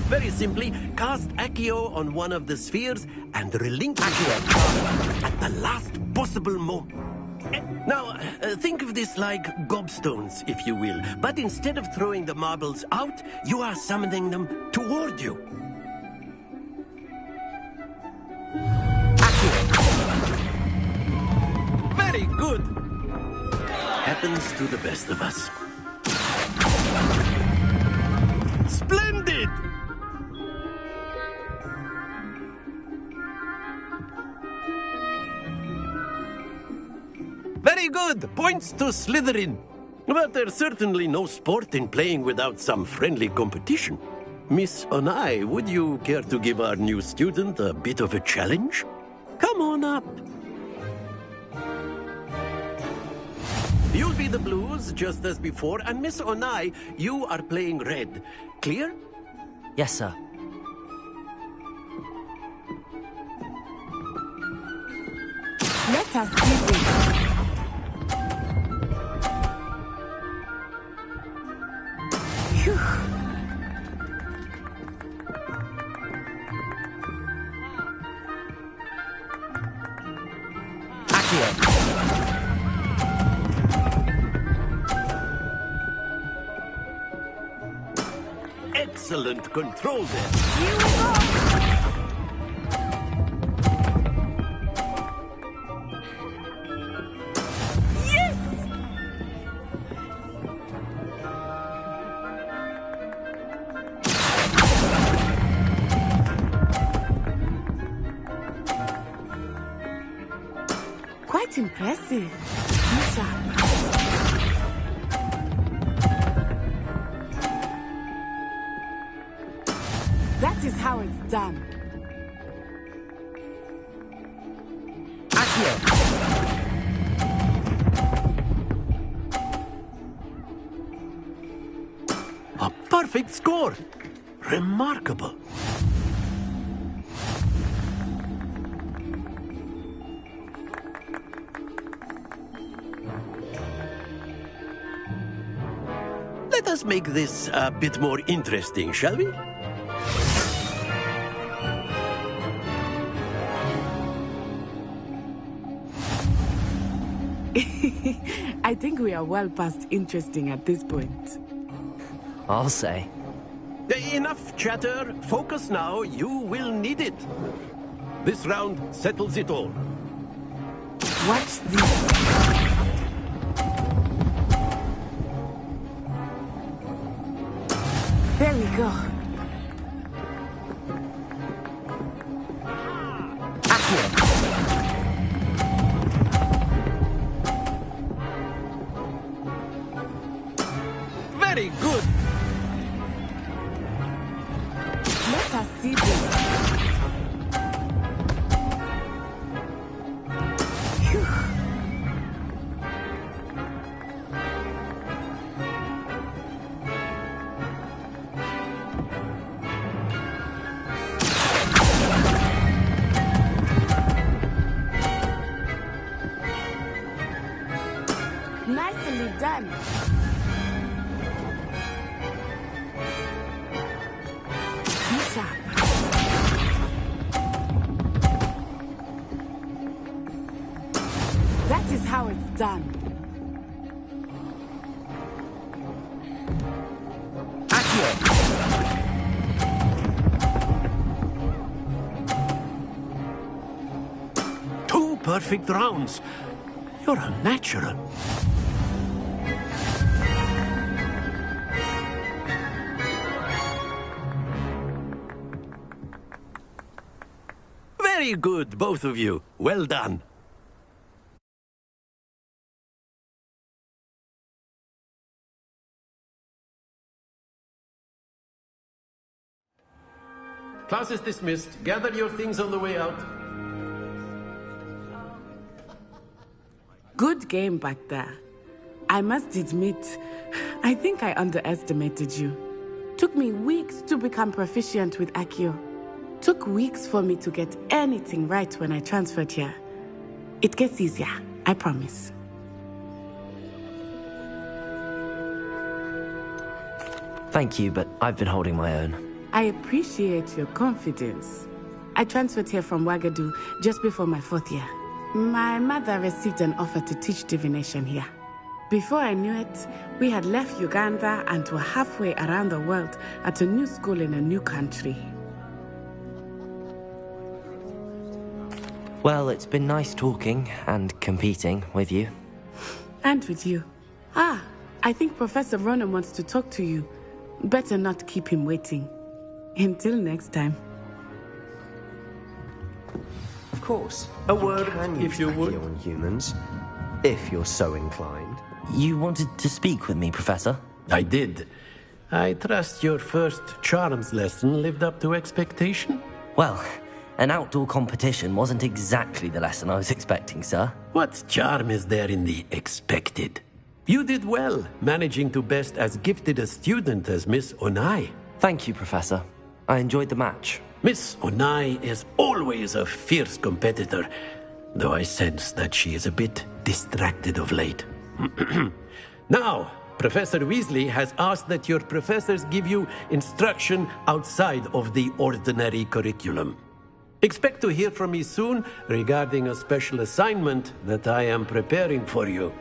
Speaker 3: Very simply, cast Accio on one of the spheres and relinquish your charm at the last possible moment. Now, think of this like gobstones, if you will. But instead of throwing the marbles out, you are summoning them toward you. Very good. Happens to the best of us. Splendid! Very good. Points to Slytherin. But there's certainly no sport in playing without some friendly competition. Miss Onai, would you care to give our new student a bit of a challenge? Come on up. You'll be the blues, just as before, and Miss Onai, you are playing red. Clear?
Speaker 1: Yes, sir.
Speaker 20: Let us see this. Phew.
Speaker 3: Excellent control there.
Speaker 20: Yes! Quite impressive. Misha. That is how it's done.
Speaker 3: A perfect score. Remarkable. Let us make this a bit more interesting, shall we?
Speaker 20: I think we are well past interesting at this point.
Speaker 1: I'll say.
Speaker 3: Enough chatter. Focus now. You will need it. This round settles it all.
Speaker 20: Watch this. There we go.
Speaker 3: Very good.
Speaker 20: Let us see this. Phew. That is how it's done.
Speaker 3: Two perfect rounds. You're a natural. Very good, both of you. Well done.
Speaker 21: Class is dismissed. Gather your things on the way out.
Speaker 20: Good game back there. I must admit, I think I underestimated you. Took me weeks to become proficient with Accio. Took weeks for me to get anything right when I transferred here. It gets easier, I promise.
Speaker 1: Thank you, but I've been holding my own.
Speaker 20: I appreciate your confidence. I transferred here from Wagadu just before my 4th year. My mother received an offer to teach divination here. Before I knew it, we had left Uganda and were halfway around the world at a new school in a new country.
Speaker 1: Well, it's been nice talking and competing with you.
Speaker 20: And with you. Ah, I think Professor Ronan wants to talk to you. Better not keep him waiting. Until next time.
Speaker 13: Of course.
Speaker 21: A word,
Speaker 13: if you would. On humans, if you're so inclined.
Speaker 1: You wanted to speak with me, Professor?
Speaker 21: I did. I trust your first charms lesson lived up to expectation?
Speaker 1: Well, an outdoor competition wasn't exactly the lesson I was expecting, sir.
Speaker 21: What charm is there in the expected? You did well, managing to best as gifted a student as Miss Onai.
Speaker 1: Thank you, Professor. I enjoyed the match.
Speaker 21: Miss Onai is always a fierce competitor, though I sense that she is a bit distracted of late. Now, Professor Weasley has asked that your professors give you instruction outside of the ordinary curriculum. Expect to hear from me soon regarding a special assignment that I am preparing for you.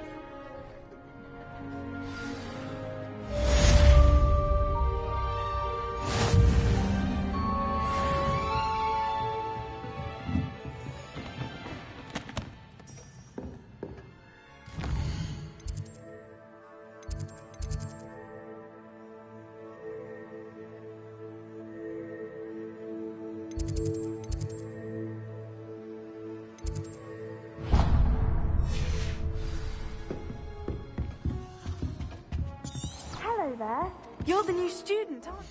Speaker 17: Hello there. You're the new student, aren't you?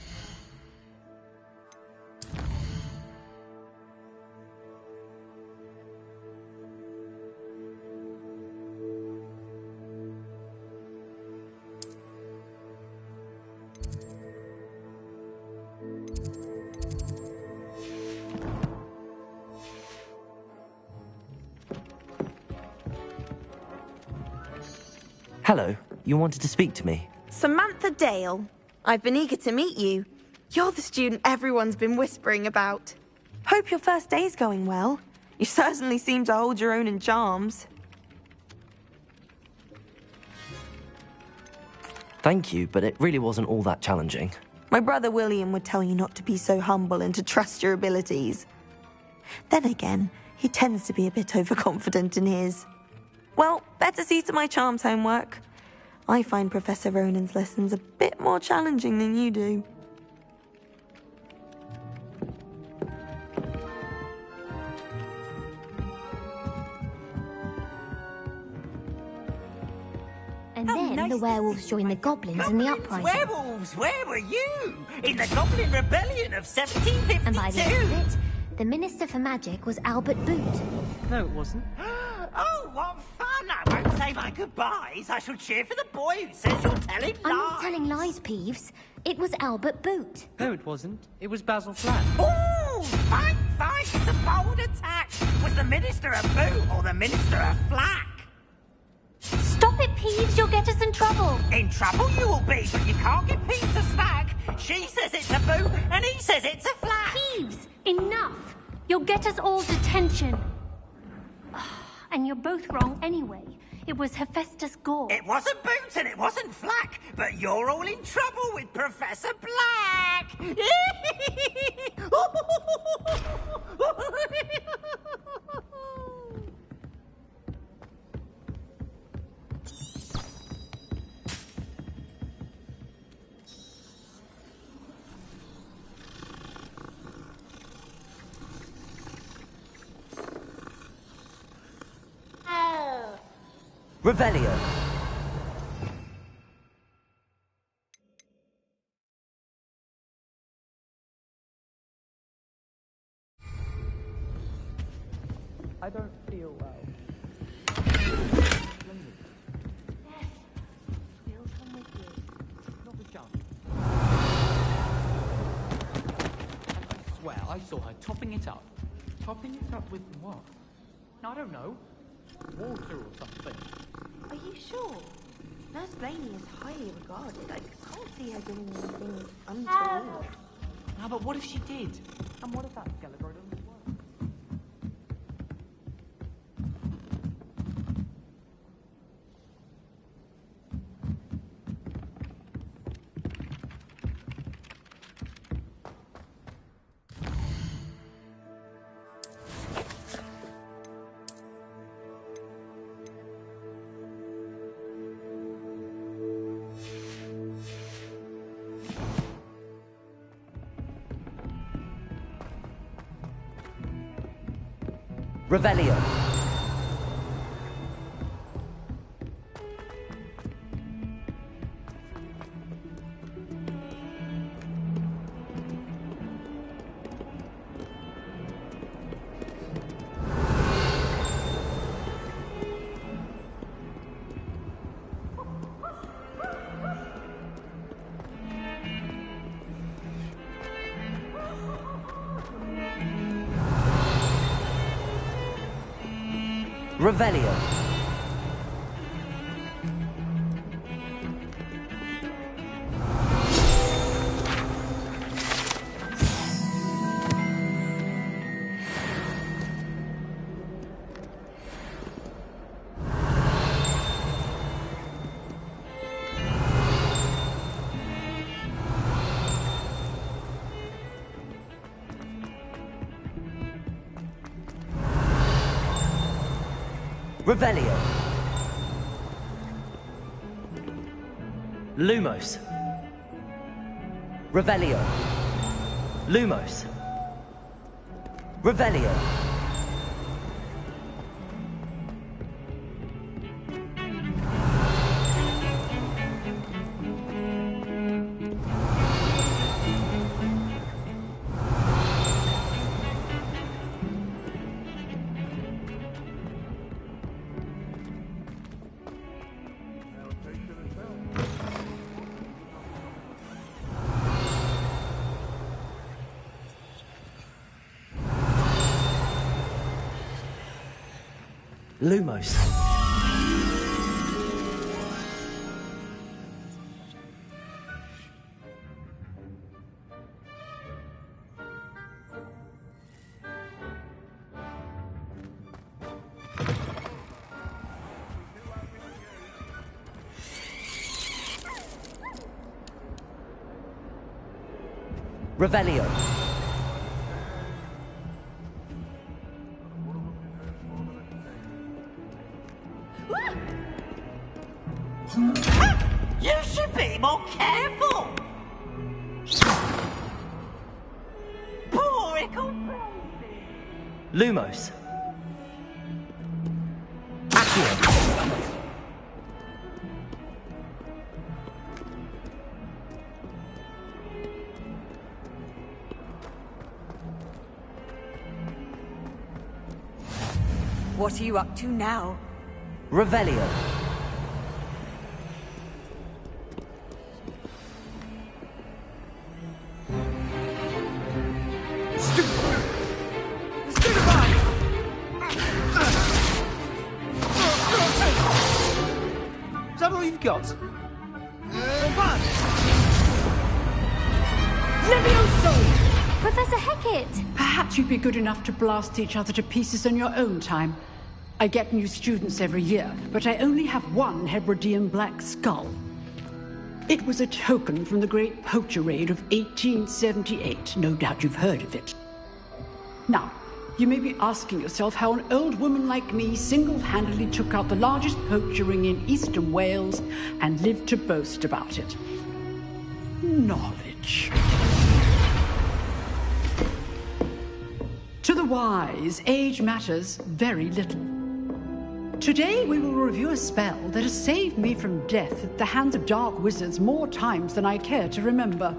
Speaker 1: Hello, you wanted to speak to me?
Speaker 17: Samantha Dale. I've been eager to meet you. You're the student everyone's been whispering about. Hope your first day's going well. You certainly seem to hold your own in charms.
Speaker 1: Thank you, but it really wasn't all that challenging.
Speaker 17: My brother William would tell you not to be so humble and to trust your abilities. Then again, he tends to be a bit overconfident in his. Well, better see to my charms homework. I find Professor Ronan's lessons a bit more challenging than you do.
Speaker 10: And then the werewolves joined the goblins in the uprising.
Speaker 19: Werewolves, where were you? In the Goblin Rebellion of 1752.
Speaker 10: And by the end of it, the Minister for Magic was Albert Boot.
Speaker 15: No, it wasn't.
Speaker 19: Oh, what fun! I won't say my goodbyes. I shall cheer for the boy who says you're telling lies.
Speaker 10: I'm not telling lies, Peeves. It was Albert Boot.
Speaker 15: No, it wasn't. It was Basil Flat.
Speaker 19: Oh, fight! It's a bold attack. Was the Minister a boot or the Minister a flack?
Speaker 10: Stop it, Peeves! Peeves, you'll get us in trouble.
Speaker 19: In trouble you will be, but you can't give Peeves a snack. She says it's a boot, and he says it's a flat.
Speaker 10: Peeves, enough. You'll get us all detention. And you're both wrong anyway. It was Hephaestus Gore.
Speaker 19: It wasn't Boots and it wasn't Flack, but you're all in trouble with Professor Black.
Speaker 1: Revelio.
Speaker 11: I don't feel well.
Speaker 10: We'll come with you.
Speaker 11: Not with John. And I swear I saw her topping it up. Topping it up with what? I don't know. Water or something.
Speaker 17: Are you sure? Nurse Blaney is highly regarded. I can't see her doing anything untoward.
Speaker 11: No, but what if she did? And what if that Skeletor doesn't work?
Speaker 1: Revelio. Revelio. Revelio. Lumos. Revelio. Lumos. Revelio. Lumos. Revelio.
Speaker 19: You should be more careful. Poor ickle.
Speaker 1: Lumos. Accio.
Speaker 18: What are you up to now?
Speaker 1: Revelio.
Speaker 15: got?
Speaker 5: Levioso!
Speaker 16: Professor Hecat!
Speaker 5: Perhaps you'd be good enough to blast each other to pieces on your own time. I get new students every year, but I only have one Hebridean black skull. It was a token from the Great Poacher Raid of 1878. No doubt you've heard of it. Now, you may be asking yourself how an old woman like me single-handedly took out the largest poacher ring in eastern Wales and lived to boast about it. Knowledge. To the wise, age matters very little. Today we will review a spell that has saved me from death at the hands of dark wizards more times than I care to remember.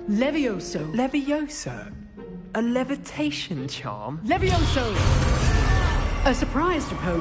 Speaker 5: Levioso.
Speaker 15: Levioso? A levitation charm?
Speaker 5: Levioso! A surprised opponent